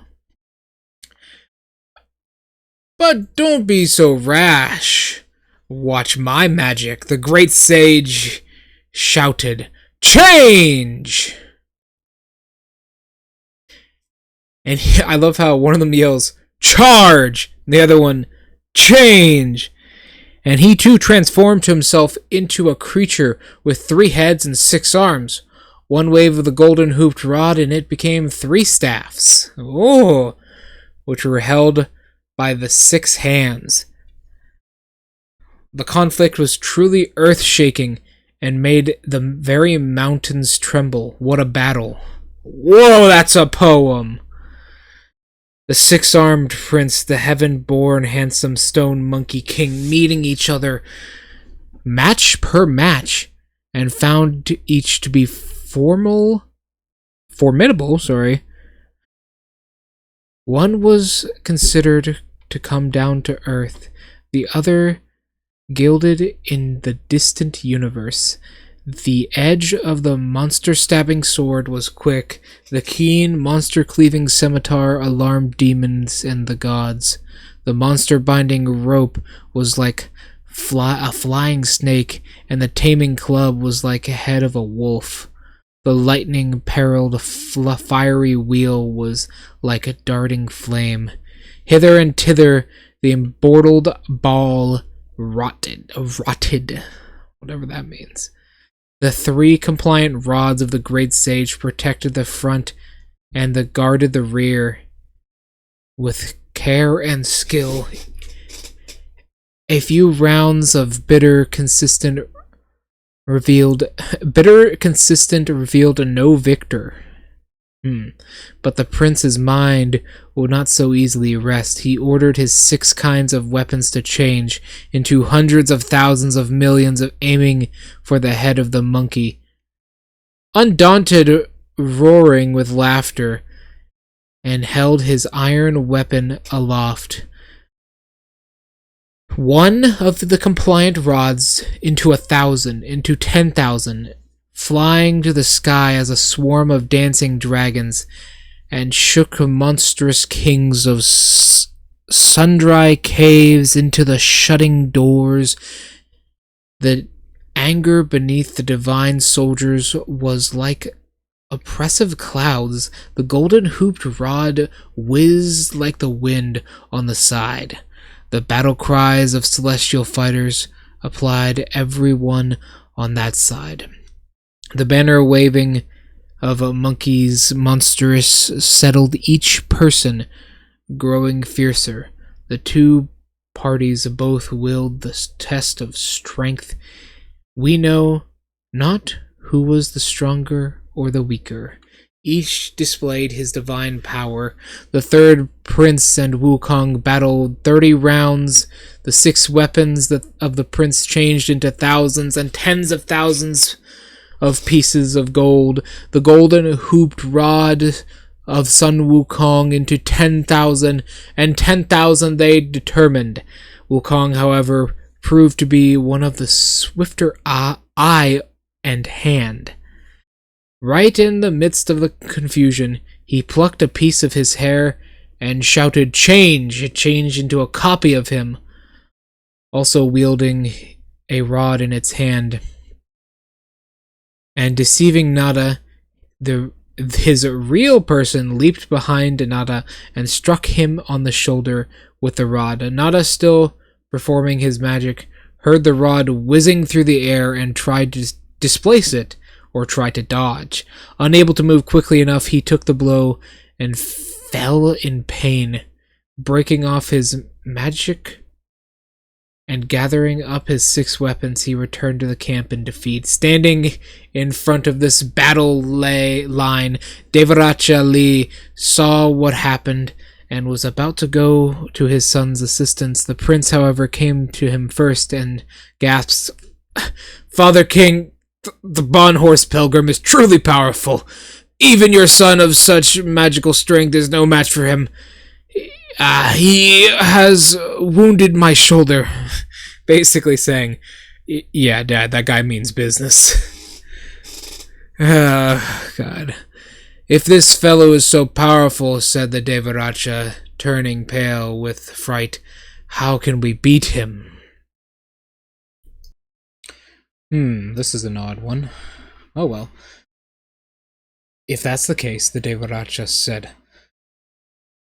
But don't be so rash. Watch my magic, the great sage shouted. Change! And I love how one of them yells, charge! And the other one, change! And he too transformed himself into a creature with 3 heads and 6 arms. One wave of the golden hooped rod, and it became 3 staffs. Oh! Which were held by the 6 hands. The conflict was truly earth-shaking and made the very mountains tremble. What a battle. Whoa, that's a poem! The 6-armed prince, the heaven-born handsome stone monkey king, meeting each other match per match, and found each to be formidable. One was considered to come down to earth, the other gilded in the distant universe. The edge of the monster-stabbing sword was quick. The keen, monster-cleaving scimitar alarmed demons and the gods. The monster-binding rope was like a flying snake, and the taming club was like the head of a wolf. The lightning-perilled fiery wheel was like a darting flame. Hither and thither the embortled ball rotted, whatever that means. The 3 compliant rods of the great sage protected the front and guarded the rear. With care and skill, a few rounds of bitter consistent revealed a no victor. But the prince's mind would not so easily rest. He ordered his 6 kinds of weapons to change into hundreds of thousands of millions, of aiming for the head of the monkey. Undaunted, roaring with laughter, and held his iron weapon aloft. One of the compliant rods into 1,000, into 10,000, flying to the sky as a swarm of dancing dragons, and shook monstrous kings of sundry caves into the shutting doors. The anger beneath the divine soldiers was like oppressive clouds. The golden hooped rod whizzed like the wind on the side. The battle cries of celestial fighters applied everyone on that side. The banner waving of a monkey's monstrous settled each person, growing fiercer. The two parties both willed the test of strength. We know not who was the stronger or the weaker. Each displayed his divine power. The third prince and Wukong battled 30 rounds. The 6 weapons of the prince changed into thousands and tens of thousands of pieces of gold. The golden hooped rod of Sun Wukong into 10,000, and 10,000 they determined. Wukong, however, proved to be one of the swifter eye and hand. Right in the midst of the confusion, he plucked a piece of his hair and shouted, "Change!" It changed into a copy of him, also wielding a rod in its hand. And deceiving Nada, his real person leaped behind Nada and struck him on the shoulder with the rod. Nada, still performing his magic, heard the rod whizzing through the air and tried to displace it, or tried to dodge. Unable to move quickly enough, he took the blow and fell in pain. Breaking off his magic and gathering up his 6 weapons, he returned to the camp in defeat. Standing in front of this battle line, Devaraja Lee saw what happened and was about to go to his son's assistance. The prince, however, came to him first and gasped, "Father King, the Bon Horse Pilgrim is truly powerful. Even your son of such magical strength is no match for him. He has wounded my shoulder." Basically saying, "Yeah, Dad, that guy means business." God. "If this fellow is so powerful," said the Devaraja, turning pale with fright, "how can we beat him?" This is an odd one. Oh well. "If that's the case," the Devaraja said,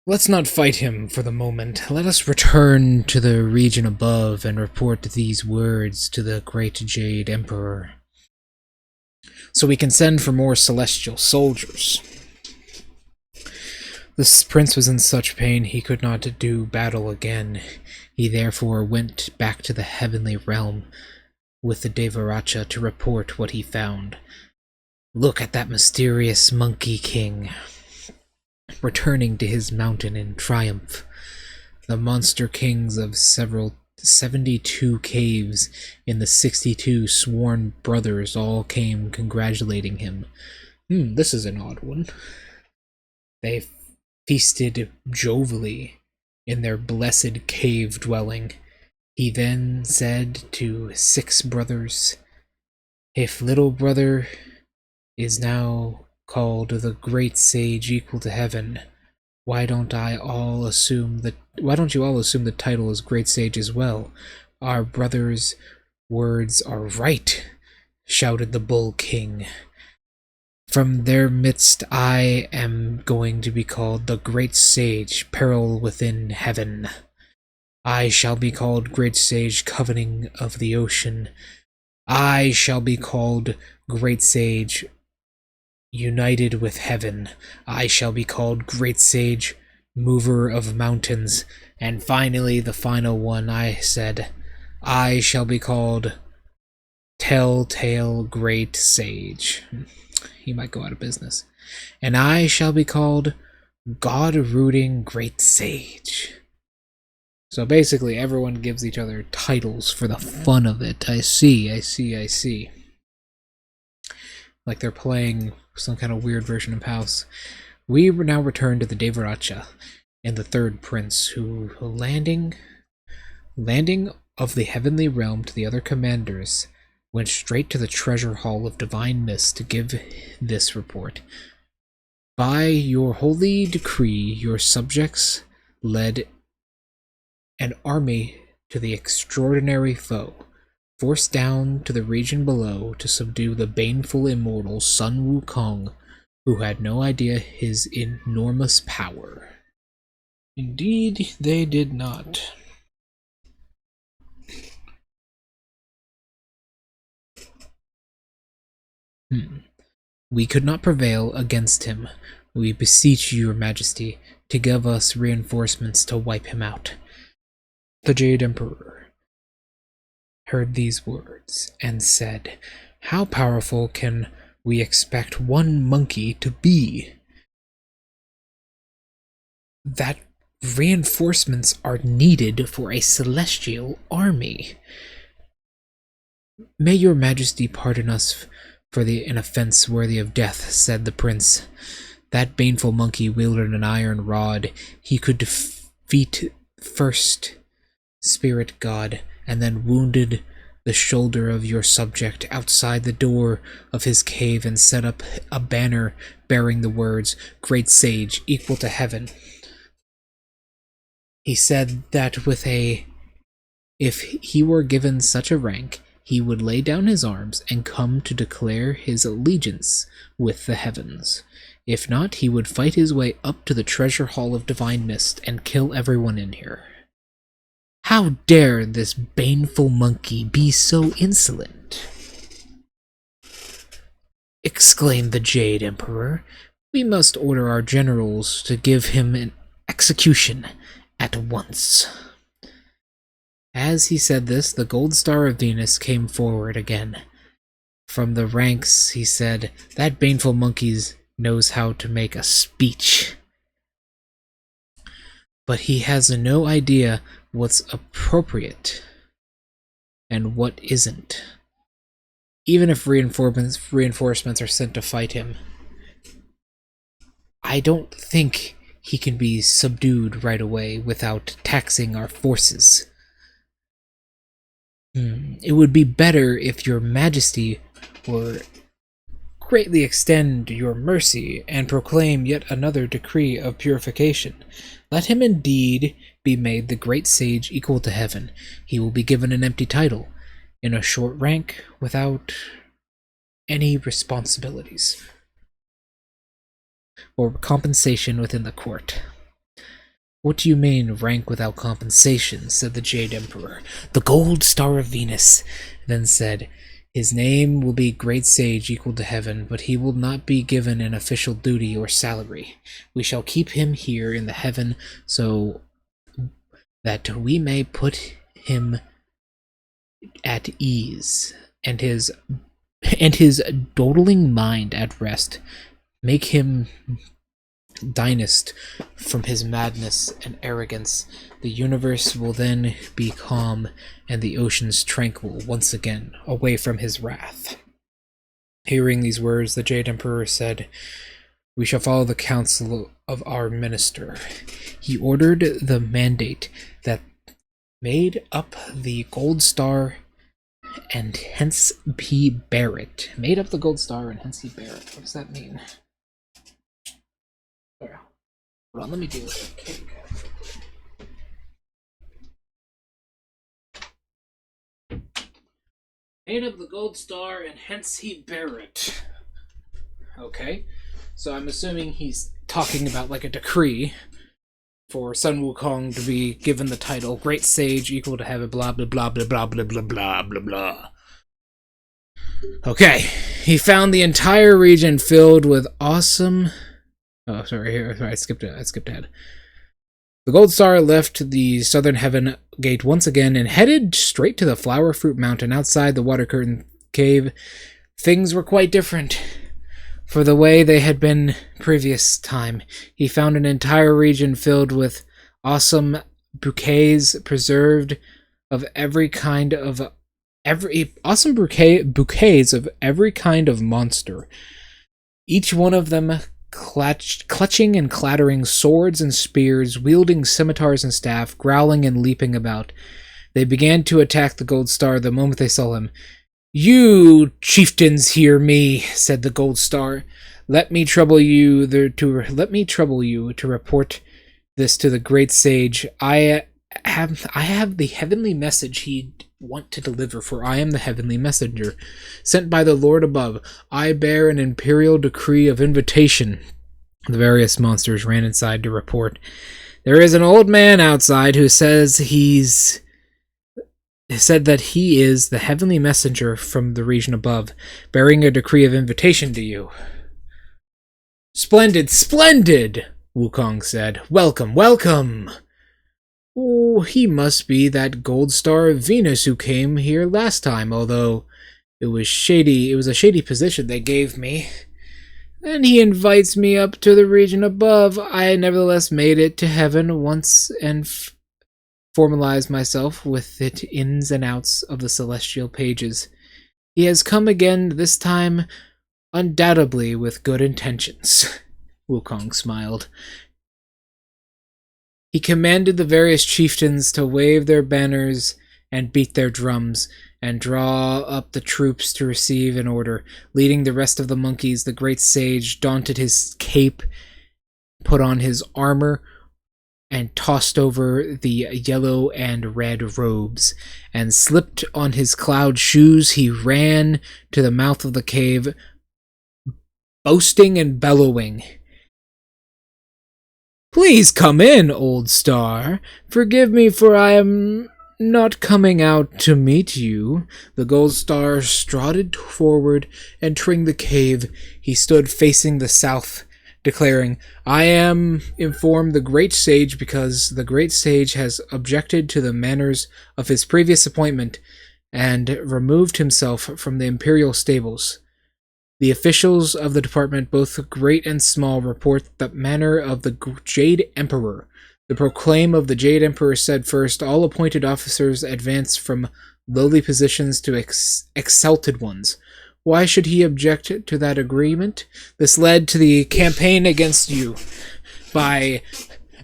"let's not fight him for the moment. Let us return to the region above and report these words to the great Jade Emperor, so we can send for more celestial soldiers." This prince was in such pain he could not do battle again. He therefore went back to the heavenly realm with the Devaraja to report what he found. "Look at that mysterious Monkey King, returning to his mountain in triumph. The monster kings of 72 caves in the 62 sworn brothers all came congratulating him." This is an odd one. "They feasted jovially in their blessed cave dwelling. He then said to 6 brothers, 'If little brother is now called the great sage equal to heaven, why don't you all assume the title as great sage as well? Our brother's words are right,' shouted the Bull King. 'From their midst I am going to be called the great sage, peril within heaven. I shall be called great sage, coveting of the ocean. I shall be called great sage, united with heaven. I shall be called great sage, mover of mountains. And finally, the final one,' I said, 'I shall be called Telltale Great Sage.'" He might go out of business. "And I shall be called God-rooting Great Sage." So basically, everyone gives each other titles for the fun of it. I see. Like they're playing some kind of weird version of House. We now return to the Devaraja and the third prince, who, landing of the heavenly realm to the other commanders, went straight to the treasure hall of divine mist to give this report. "By your holy decree, your subjects led an army to the extraordinary foe, forced down to the region below to subdue the baneful immortal Sun Wukong, who had no idea his enormous power. Indeed, they did not. We could not prevail against him. We beseech your majesty to give us reinforcements to wipe him out. The Jade Emperor heard these words and said, "How powerful can we expect one monkey to be? That reinforcements are needed for a celestial army. May your majesty pardon us for an offense worthy of death," said the prince. "That baneful monkey wielded an iron rod. He could defeat first spirit god, and then wounded the shoulder of your subject outside the door of his cave and set up a banner bearing the words, 'Great Sage, equal to heaven.' He said that if he were given such a rank, he would lay down his arms and come to declare his allegiance with the heavens. If not, he would fight his way up to the treasure hall of divine mist and kill everyone in here. How dare this baneful monkey be so insolent?" exclaimed the Jade Emperor. "We must order our generals to give him an execution at once." As he said this, the gold star of Venus came forward again. From the ranks, he said, "That baneful monkey knows how to make a speech, but he has no idea what's appropriate and what isn't. Even if reinforcements are sent to fight him, I don't think he can be subdued right away without taxing our forces. It would be better if your majesty were greatly extend your mercy and proclaim yet another decree of purification. Let him indeed be made the great sage equal to heaven. He will be given an empty title, in a short rank, without any responsibilities or compensation within the court." "What do you mean, rank without compensation?" said the Jade Emperor. The gold star of Venus then said, "His name will be Great Sage equal to heaven, but he will not be given an official duty or salary. We shall keep him here in the heaven so that we may put him at ease and his dawdling mind at rest. Make him dynast from his madness and arrogance. The universe will then be calm and the oceans tranquil once again, away from his wrath." Hearing these words, the Jade Emperor said, "We shall follow the counsel of our minister." He ordered the mandate that made up the gold star and hence he bear it. Made up the gold star and hence he bear it. What does that mean? Hold on, let me do this. Okay. Made up the gold star, and hence he bear it. Okay, so I'm assuming he's talking about like a decree for Sun Wukong to be given the title Great Sage equal to heaven, blah blah blah blah blah blah blah blah blah blah. Okay, he found the entire region filled with awesome... Oh, sorry, I skipped ahead. The gold star left the southern heaven gate once again and headed straight to the flower fruit mountain outside the water curtain cave. Things were quite different for the way they had been previous time. He found an entire region filled with awesome bouquets preserved of every kind of bouquets of every kind of monster. Each one of them clutching and clattering swords and spears, wielding scimitars and staff, growling and leaping about. They began to attack the gold star the moment they saw him. "You chieftains hear me," said the gold star. Let me trouble you to report this to the great sage. I I have the heavenly message he'd want to deliver, for I am the heavenly messenger, sent by the Lord above. I bear an imperial decree of invitation. The various monsters ran inside to report. There is an old man outside who said that he is the heavenly messenger from the region above, bearing a decree of invitation to you. Splendid, splendid, Wukong said. Welcome, welcome. Oh, he must be that gold star of Venus who came here last time, although it was a shady position they gave me. And he invites me up to the region above. I nevertheless made it to heaven once and formalized myself with the ins and outs of the celestial pages. He has come again, this time undoubtedly with good intentions. Wukong smiled. He commanded the various chieftains to wave their banners and beat their drums, and draw up the troops to receive an order. Leading the rest of the monkeys, the great sage daunted his cape, put on his armor, and tossed over the yellow and red robes, and slipped on his cloud shoes. He ran to the mouth of the cave, boasting and bellowing. Please come in, old star. Forgive me, for I am not coming out to meet you. The gold star strutted forward, entering the cave. He stood facing the south, declaring, I am informed the great sage because the great sage has objected to the manners of his previous appointment and removed himself from the imperial stables. The officials of the department, both great and small, report the manner of the Jade Emperor. The proclaim of the Jade Emperor said first, all appointed officers advance from lowly positions to exalted ones. Why should he object to that agreement? This led to the campaign against you by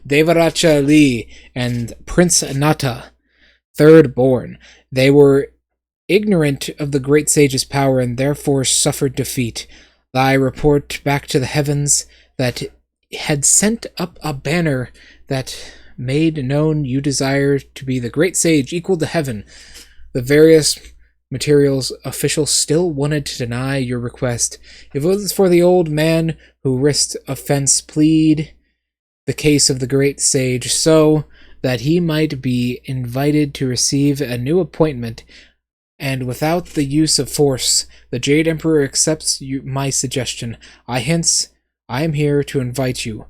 Devaraja Li and Prince Nata, third born. They were ignorant of the great sage's power and therefore suffered defeat. I report back to the heavens that had sent up a banner that made known you desire to be the great sage equal to heaven. The various materials officials still wanted to deny your request. If it was for the old man who risked offense, plead the case of the great sage so that he might be invited to receive a new appointment, and without the use of force. The Jade Emperor accepts my suggestion. I am here to invite you.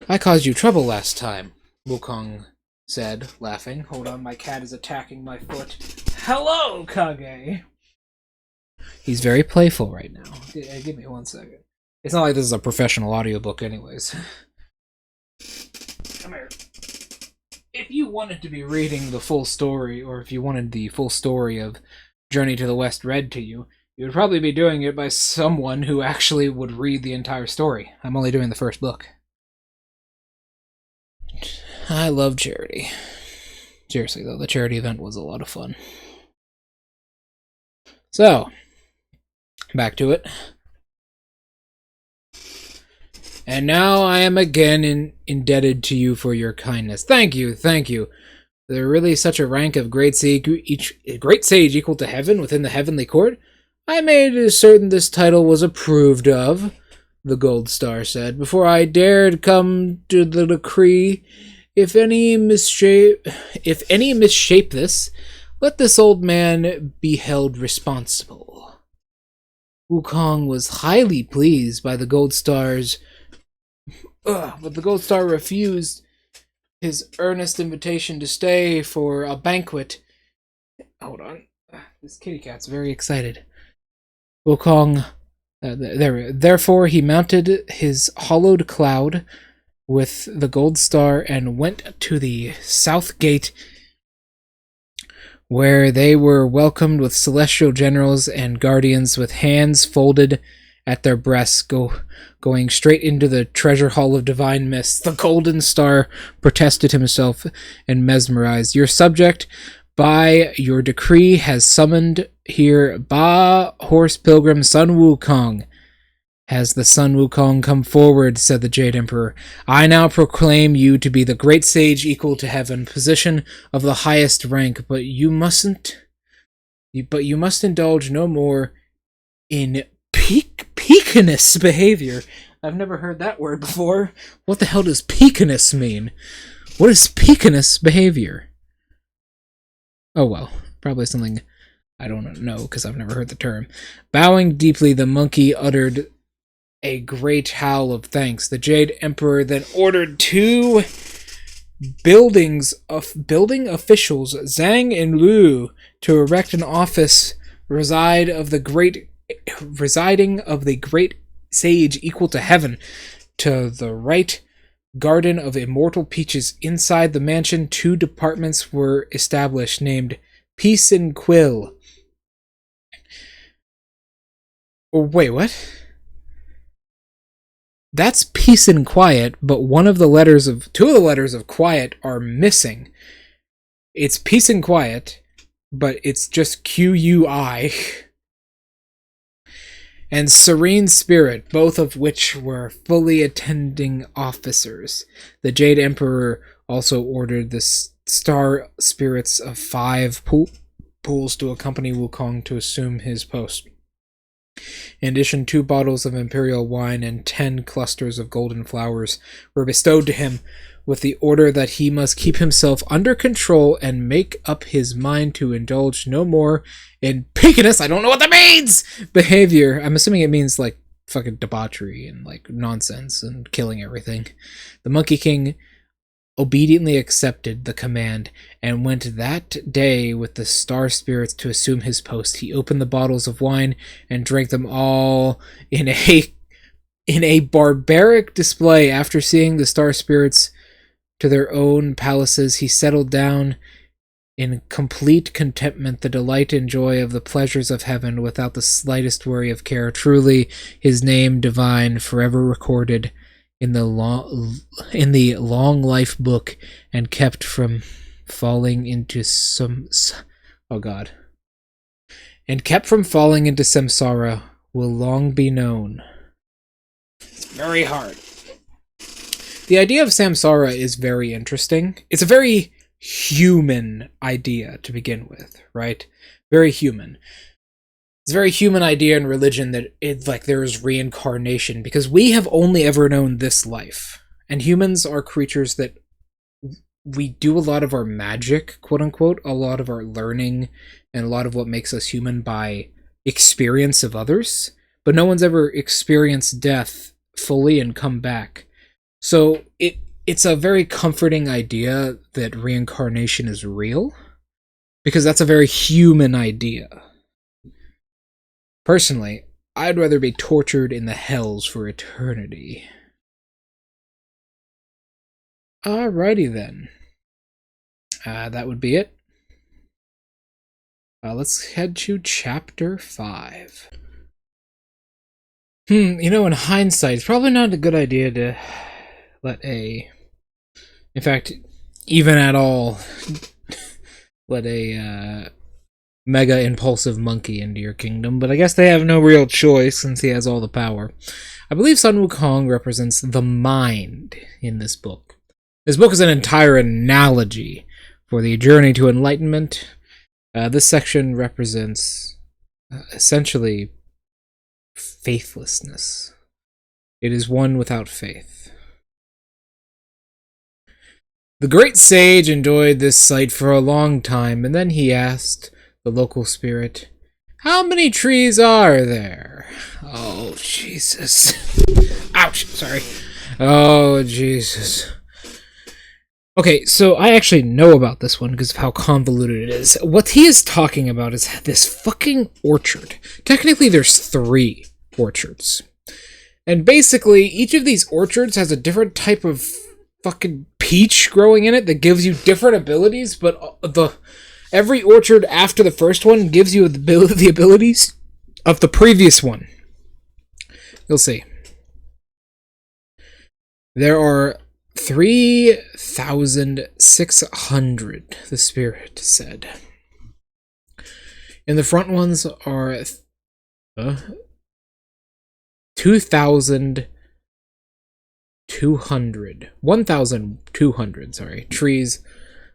I caused you trouble last time, Wukong said, laughing. Hold on, my cat is attacking my foot. Hello, Kage! He's very playful right now. Give me 1 second. It's not like this is a professional audiobook anyways. Come here. If you wanted to be reading the full story, or if you wanted the full story of Journey to the West read to you, you would probably be doing it by someone who actually would read the entire story. I'm only doing the first book. I love charity. Seriously, though, the charity event was a lot of fun. So, back to it. And now I am again indebted to you for your kindness. Thank you, thank you. There really such a rank of great sage equal to heaven within the heavenly court? I made certain this title was approved of, the gold star said, before I dared come to the decree. If any misshape this, let this old man be held responsible. Wukong was highly pleased by the gold star's but the gold star refused his earnest invitation to stay for a banquet. Hold on. This kitty cat's very excited. Wukong, therefore he mounted his hollowed cloud with the gold star and went to the south gate, where they were welcomed with celestial generals and guardians with hands folded at their breasts, going straight into the treasure hall of divine mist. The golden star protested himself and mesmerized. Your subject, by your decree, has summoned here Ba Horse Pilgrim Sun Wukong, Has the Sun Wukong come forward, said the Jade Emperor. I now proclaim you to be the great sage equal to heaven, position of the highest rank, but you must indulge no more in peakiness behavior. I've never heard that word before. What the hell does peakiness mean? What is peakiness behavior? Oh well, probably something I don't know because I've never heard the term. Bowing deeply, the monkey uttered a great howl of thanks. The Jade Emperor then ordered two building officials, Zhang and Lu, to erect an office residing of the great sage equal to heaven. To the right, Garden of Immortal Peaches. Inside the mansion, two departments were established, named Peace and Quill. Oh, wait, what? That's peace and quiet, but two of the letters of quiet are missing. It's peace and quiet, but it's just QUI. And Serene Spirit, both of which were fully attending officers. The Jade Emperor also ordered the star spirits of 5 pools to accompany Wukong to assume his post. In addition, 2 bottles of imperial wine and 10 clusters of golden flowers were bestowed to him, with the order that he must keep himself under control and make up his mind to indulge no more in peakiness, I don't know what that means, behavior. I'm assuming it means like fucking debauchery and like nonsense and killing everything. The Monkey King obediently accepted the command and went that day with the star spirits to assume his post. He opened the bottles of wine and drank them all in a barbaric display. After seeing the star spirits to their own palaces, he settled down in complete contentment, the delight and joy of the pleasures of heaven, without the slightest worry of care. Truly, his name divine, forever recorded in the long life book, and kept from falling into samsara, will long be known. It's very hard. The idea of samsara is very interesting. It's a very human idea to begin with, right? Very human. It's a very human idea in religion that there is reincarnation, because we have only ever known this life. And humans are creatures that we do a lot of our magic, quote unquote, a lot of our learning, and a lot of what makes us human by experience of others. But no one's ever experienced death fully and come back. So it's a very comforting idea that reincarnation is real, because that's a very human idea. Personally, I'd rather be tortured in the hells for eternity. Alrighty then. That would be it. Let's head to chapter 5. In hindsight, it's probably not a good idea to in fact, even at all, let a mega impulsive monkey into your kingdom, but I guess they have no real choice since he has all the power. I believe Sun Wukong represents the mind in this book. This book is an entire analogy for the journey to enlightenment. This section represents essentially faithlessness. It is one without faith. The great sage enjoyed this sight for a long time, and then he asked the local spirit, "How many trees are there?" Oh, Jesus. Ouch, sorry. Oh, Jesus. Okay, so I actually know about this one because of how convoluted it is. What he is talking about is this fucking orchard. Technically, there's 3 orchards. And basically, each of these orchards has a different type of fucking peach growing in it that gives you different abilities, but every orchard after the first one gives you the abilities of the previous one. You'll see. There are 3,600, the spirit said. And the front ones are 1,200 trees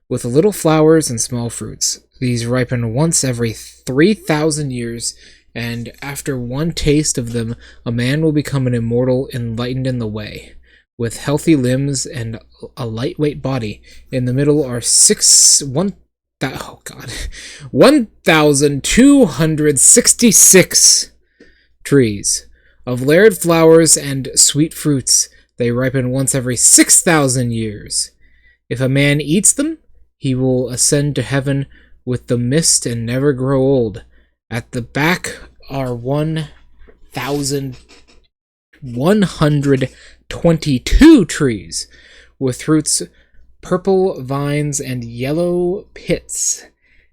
with little flowers and small fruits. These ripen once every 3,000 years, and after one taste of them, a man will become an immortal enlightened in the way, with healthy limbs and a lightweight body. In the middle are 1,266 trees of layered flowers and sweet fruits. They ripen once every 6,000 years. If a man eats them, he will ascend to heaven with the mist and never grow old. At the back are 1,122 trees with fruits, purple vines, and yellow pits.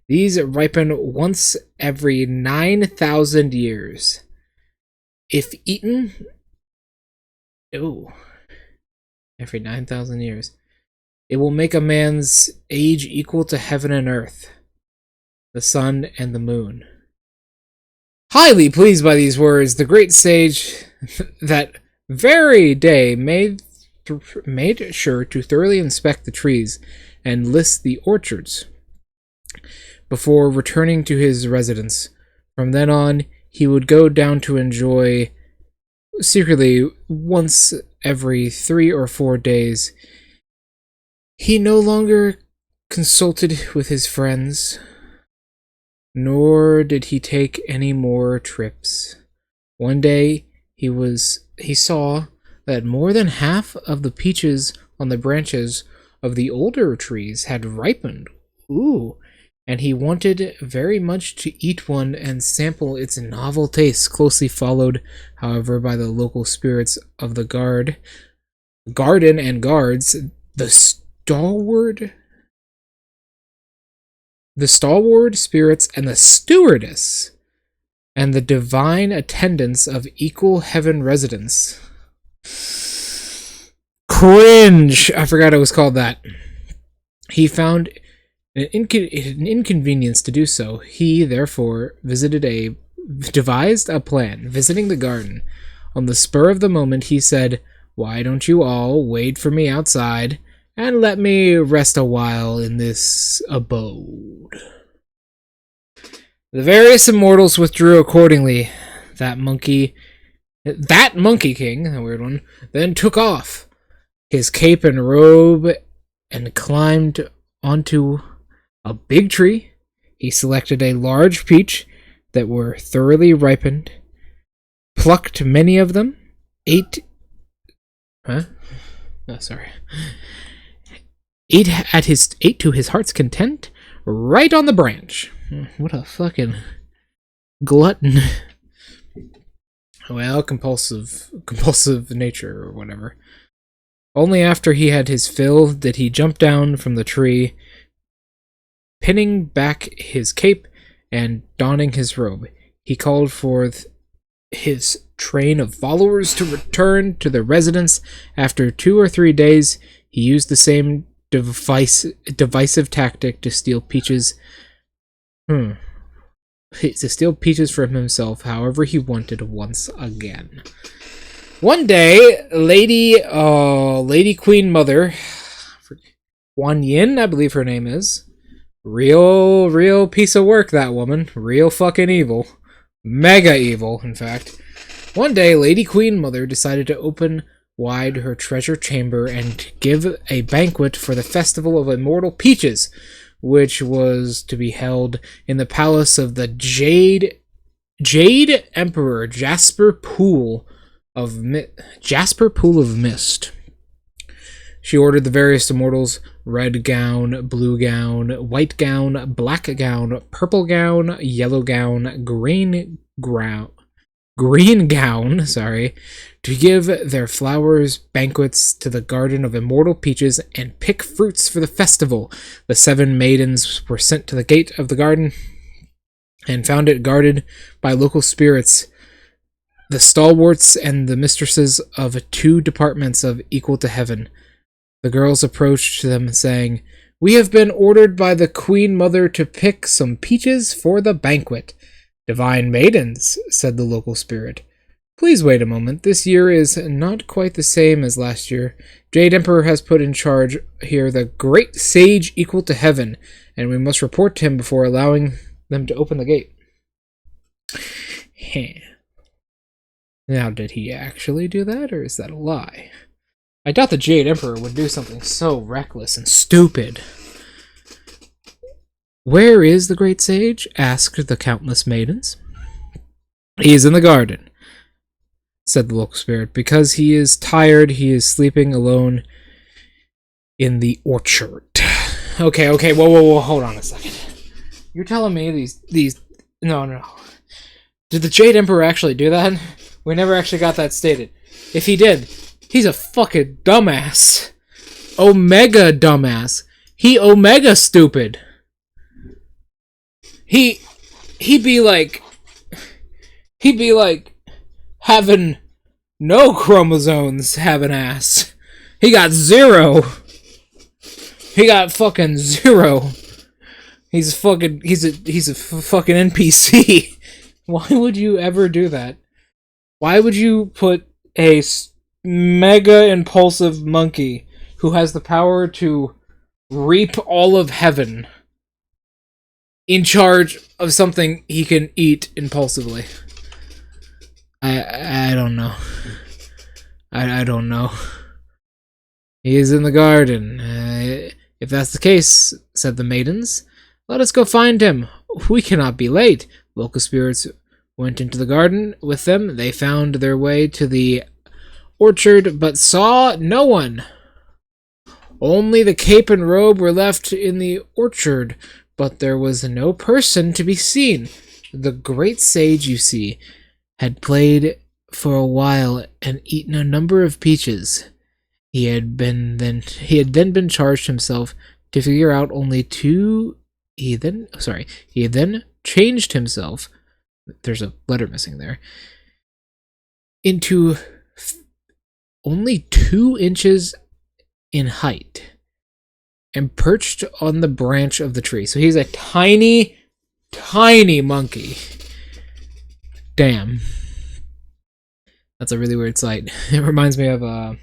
These ripen once every 9,000 years. If eaten, every 9,000 years, it will make a man's age equal to heaven and earth, the sun and the moon. Highly pleased by these words, the great sage that very day made sure to thoroughly inspect the trees and list the orchards before returning to his residence. From then on, he would go down to enjoy secretly once every 3 or 4 days. He no longer consulted with his friends, nor did he take any more trips. One day he saw that more than half of the peaches on the branches of the older trees had ripened. And he wanted very much to eat one and sample its novel taste, closely followed, however, by the local spirits of the garden and guards, the stalwart spirits and the stewardess, and the divine attendants of equal heaven residents. Cringe! I forgot it was called that. He found an inconvenience to do so. He, therefore, devised a plan, visiting the garden. On the spur of the moment, he said, "Why don't you all wait for me outside, and let me rest a while in this abode?" The various immortals withdrew accordingly. That monkey king, a weird one, then took off his cape and robe and climbed onto a big tree. He selected a large peach that were thoroughly ripened, plucked many of them, ate to his heart's content, right on the branch. What a fucking glutton. Well, compulsive nature or whatever. Only after he had his fill did he jump down from the tree, pinning back his cape and donning his robe. He called forth his train of followers to return to their residence. After 2 or 3 days, he used the same divisive tactic to steal peaches. To steal peaches from himself, however he wanted once again. One day, Lady Queen Mother, Guan Yin, I believe her name is. Real piece of work, that woman. Real fucking evil. Mega evil, in fact. One day, Lady Queen Mother decided to open wide her treasure chamber and give a banquet for the festival of immortal peaches, which was to be held in the palace of the Jade Emperor Jasper Pool of Mist. She ordered the various immortals: red gown, blue gown, white gown, black gown, purple gown, yellow gown, green gown, to give their flowers banquets to the garden of immortal peaches and pick fruits for the festival. The 7 maidens were sent to the gate of the garden and found it guarded by local spirits, the stalwarts and the mistresses of 2 departments of equal to heaven. The girls approached them, saying, "We have been ordered by the Queen Mother to pick some peaches for the banquet." "Divine maidens," said the local spirit, Please wait a moment. This year is not quite the same as last year. Jade Emperor has put in charge here the great sage equal to heaven, and we must report to him before allowing them to open the gate. Now, did he actually do that, or is that a lie? I doubt the Jade Emperor would do something so reckless and stupid. Where is the great sage? Asked the countless maidens. He is in the garden, said the local spirit. Because he is tired, he is sleeping alone in the orchard. Okay, whoa, hold on a second. You're telling me these... No. Did the Jade Emperor actually do that? We never actually got that stated. If he did, he's a fucking dumbass. Omega dumbass. He Omega stupid. He'd be like having no chromosomes, have an ass. He got 0. He got fucking 0. He's a fucking NPC. Why would you ever do that? Why would you put a mega impulsive monkey who has the power to reap all of heaven in charge of something he can eat impulsively? I don't know. I don't know. He is in the garden. If that's the case, said the maidens, let us go find him. We cannot be late. Local spirits went into the garden with them. They found their way to the orchard, but saw no one. Only the cape and robe were left in the orchard, but there was no person to be seen. The great sage, you see, had played for a while and eaten a number of peaches. He had then been charged himself to figure out only 2. He had then changed himself. There's a letter missing there. Into only 2 inches in height and perched on the branch of the tree. So he's a tiny monkey. Damn. That's a really weird sight. It reminds me of the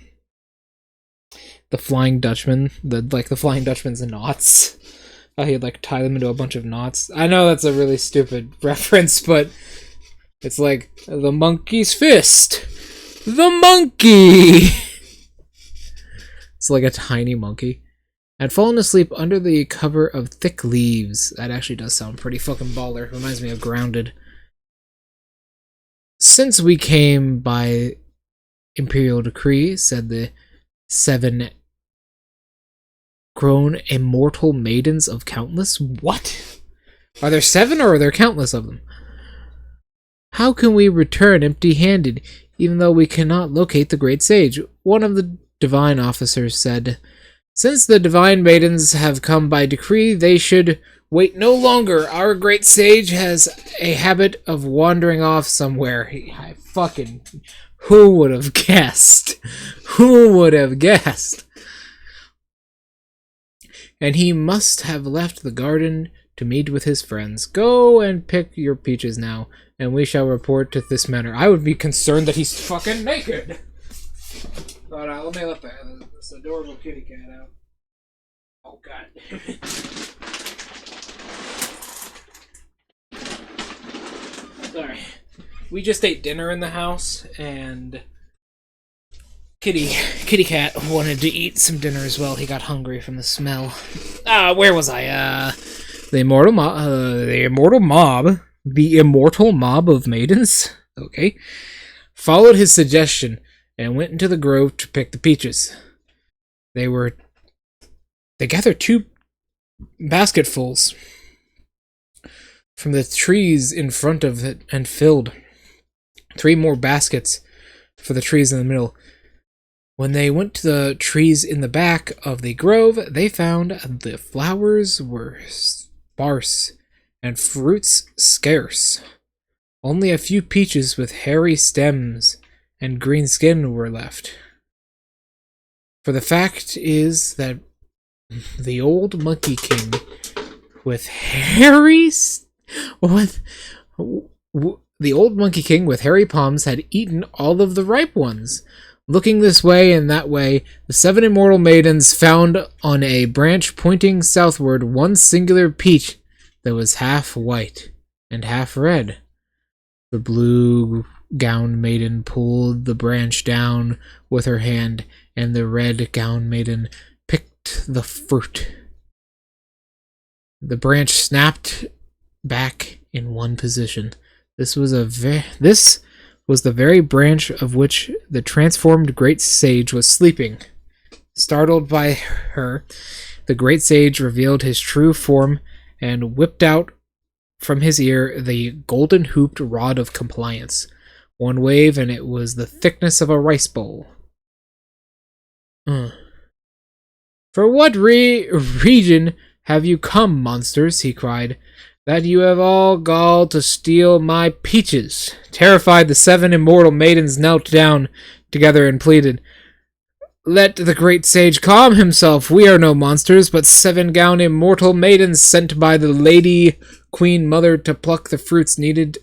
Flying Dutchman. The Flying Dutchman's knots. How he'd tie them into a bunch of knots. I know that's a really stupid reference, but it's like the monkey's fist. The monkey! It's like a tiny monkey. Had fallen asleep under the cover of thick leaves. That actually does sound pretty fucking baller. Reminds me of Grounded. Since we came by imperial decree, said the 7 grown immortal maidens of countless. What? Are there 7 or are there countless of them? How can we return empty-handed, even though we cannot locate the great sage? One of the divine officers said, since the divine maidens have come by decree, they should wait no longer. Our great sage has a habit of wandering off somewhere. Who would have guessed? Who would have guessed? And he must have left the garden to meet with his friends. Go and pick your peaches now, and we shall report to this manner. I would be concerned that he's fucking naked. But let me let this adorable kitty cat out. Oh, God. Sorry. We just ate dinner in the house, and kitty cat wanted to eat some dinner as well. He got hungry from the smell. Where was I? The immortal mob of maidens. Okay. Followed his suggestion and went into the grove to pick the peaches. They gathered 2 basketfuls from the trees in front of it and filled 3 more baskets for the trees in the middle. When they went to the trees in the back of the grove, they found the flowers were sparse and fruits scarce. Only a few peaches with hairy stems and green skin were left. For the fact is that the old Monkey King with hairy... the old Monkey King with hairy palms had eaten all of the ripe ones. Looking this way and that way, the 7 immortal maidens found on a branch pointing southward one singular peach that was half white and half red. The blue-gowned maiden pulled the branch down with her hand, and the red-gowned maiden picked the fruit. The branch snapped back in one position. This was the very branch of which the transformed great sage was sleeping. Startled by her, the great sage revealed his true form and whipped out from his ear the golden-hooped rod of compliance. One wave, and it was the thickness of a rice bowl. For what region have you come, monsters? He cried. That you have all gall to steal my peaches. Terrified, the 7 immortal maidens knelt down together and pleaded, Let the great sage calm himself. We are no monsters, but 7-gowned immortal maidens sent by the lady queen mother to pluck the fruits needed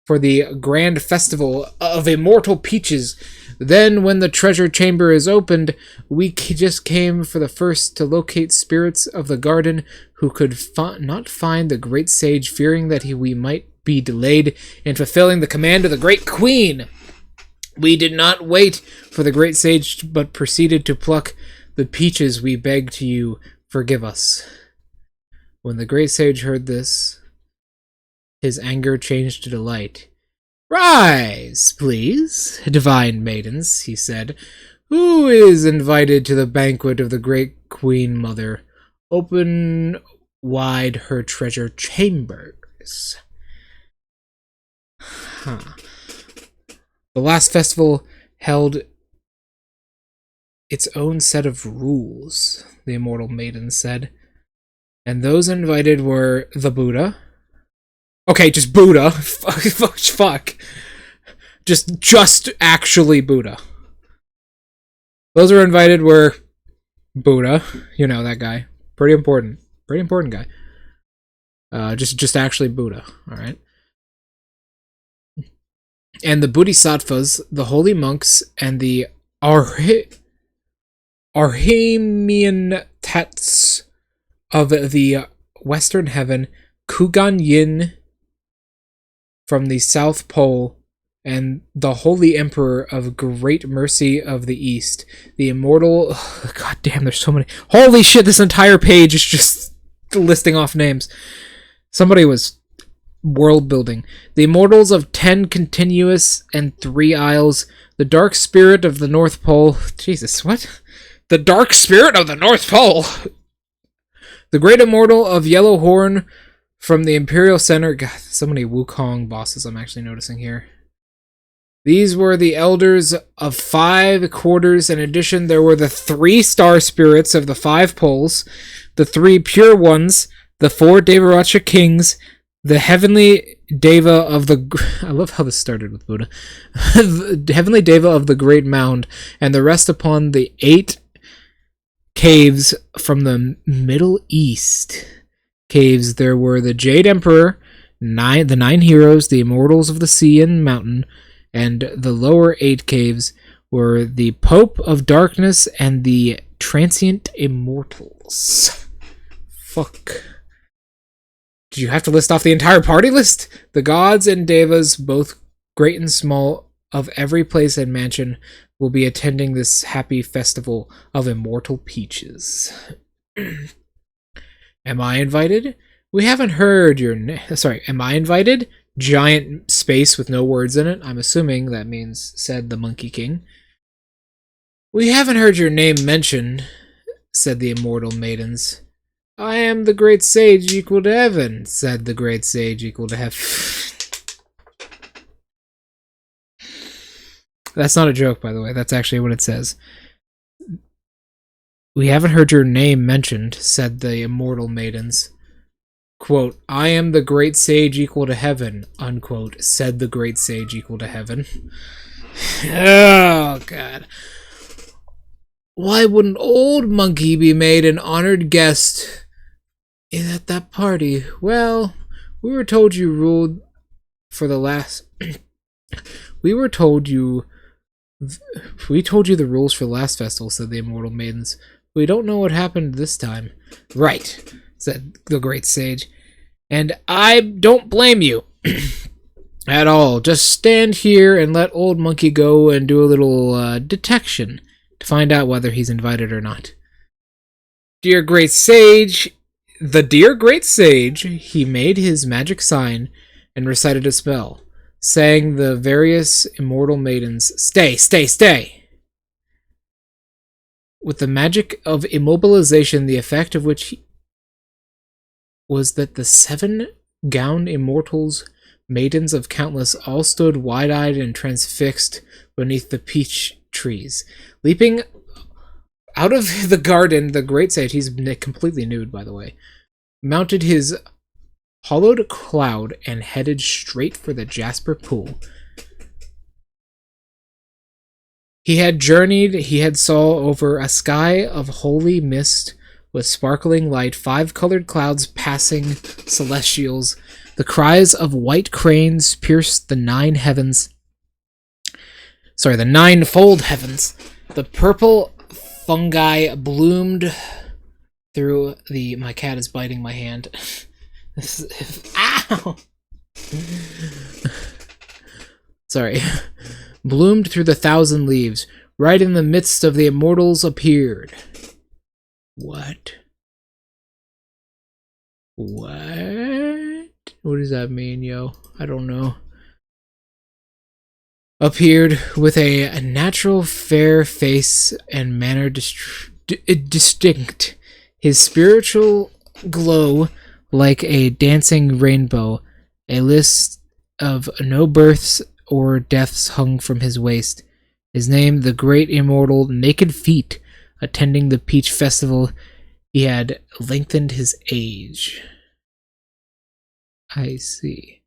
for the grand festival of immortal peaches. Then, when the treasure chamber is opened, we just came for the first to locate spirits of the garden who could not find the great sage, fearing that we might be delayed in fulfilling the command of the great queen. We did not wait for the great sage, but proceeded to pluck the peaches. We beg to you, forgive us. When the great sage heard this, his anger changed to delight. Rise, please, divine maidens, he said. Who is invited to the banquet of the great queen mother? Open wide her treasure chambers. The last festival held its own set of rules, the immortal maidens said. And those invited were the Buddha. Okay, just Buddha. Fuck. Just actually Buddha. Those who were invited were Buddha. You know, that guy. Pretty important. Pretty important guy. Just actually Buddha. Alright. And the Bodhisattvas, the holy monks, and the Arhamian Tats of the Western Heaven, Kugan Yin from the South Pole, and the Holy Emperor of Great Mercy of the East. The immortal... God damn, there's so many... Holy shit, this entire page is just listing off names. Somebody was world building. The immortals of 10 continuous and 3 isles. The dark spirit of the North Pole... Jesus, what? The dark spirit of the North Pole! The great immortal of Yellow Horn from the Imperial Center. God, so many Wukong bosses I'm actually noticing here. These were the elders of 5 quarters. In addition, there were the 3 star spirits of the 5 poles, the 3 pure ones, the 4 Devaraja kings, the heavenly Deva of the... I love how this started with Buddha. The heavenly Deva of the Great Mound, and the rest upon the 8 caves from the Middle East. Caves, there were the Jade Emperor, the 9 heroes, the immortals of the sea and mountain, and the lower 8 caves were the Pope of Darkness and the Transient Immortals. Fuck. Did you have to list off the entire party list? The gods and devas, both great and small, of every place and mansion, will be attending this happy festival of immortal peaches. Am I invited? We haven't heard your name. Sorry, am I invited? Giant space with no words in it. I'm assuming that means, said the Monkey King. We haven't heard your name mentioned, said the immortal maidens. I am the great sage equal to heaven, said the great sage equal to heaven. That's not a joke, by the way. That's actually what it says. We haven't heard your name mentioned, said the immortal maidens. Quote, I am the great sage equal to heaven, unquote, said the great sage equal to heaven. Oh, God. Why wouldn't old monkey be made an honored guest at that party? Well, we were told you ruled for the last... We told you the rules for the last festival, said the Immortal Maidens. We don't know what happened this time. Right, said the great sage. And I don't blame you at all. Just stand here and let Old Monkey go and do a little detection to find out whether he's invited or not. Dear great sage, he made his magic sign and recited a spell, saying the various immortal maidens, "Stay, stay, stay!" With the magic of immobilization, the effect of which was that the 7 gowned immortals, maidens of countless, all stood wide-eyed and transfixed beneath the peach trees. Leaping out of the garden, the great sage, he's completely nude, by the way, mounted his hollowed cloud and headed straight for the jasper pool. He had saw over a sky of holy mist with sparkling light, 5 colored clouds passing celestials. The cries of white cranes pierced the 9 heavens. Sorry, the 9-fold heavens. The purple fungi bloomed through the... My cat is biting my hand. Ow! Sorry. Bloomed through the 1,000 leaves. Right in the midst of the immortals appeared. What? What? What does that mean, yo? I don't know. Appeared with a natural fair face and manner distinct. His spiritual glow like a dancing rainbow. A list of no births or deaths hung from his waist. His name, the great immortal Naked Feet. Attending the Peach Festival, he had lengthened his age. I see.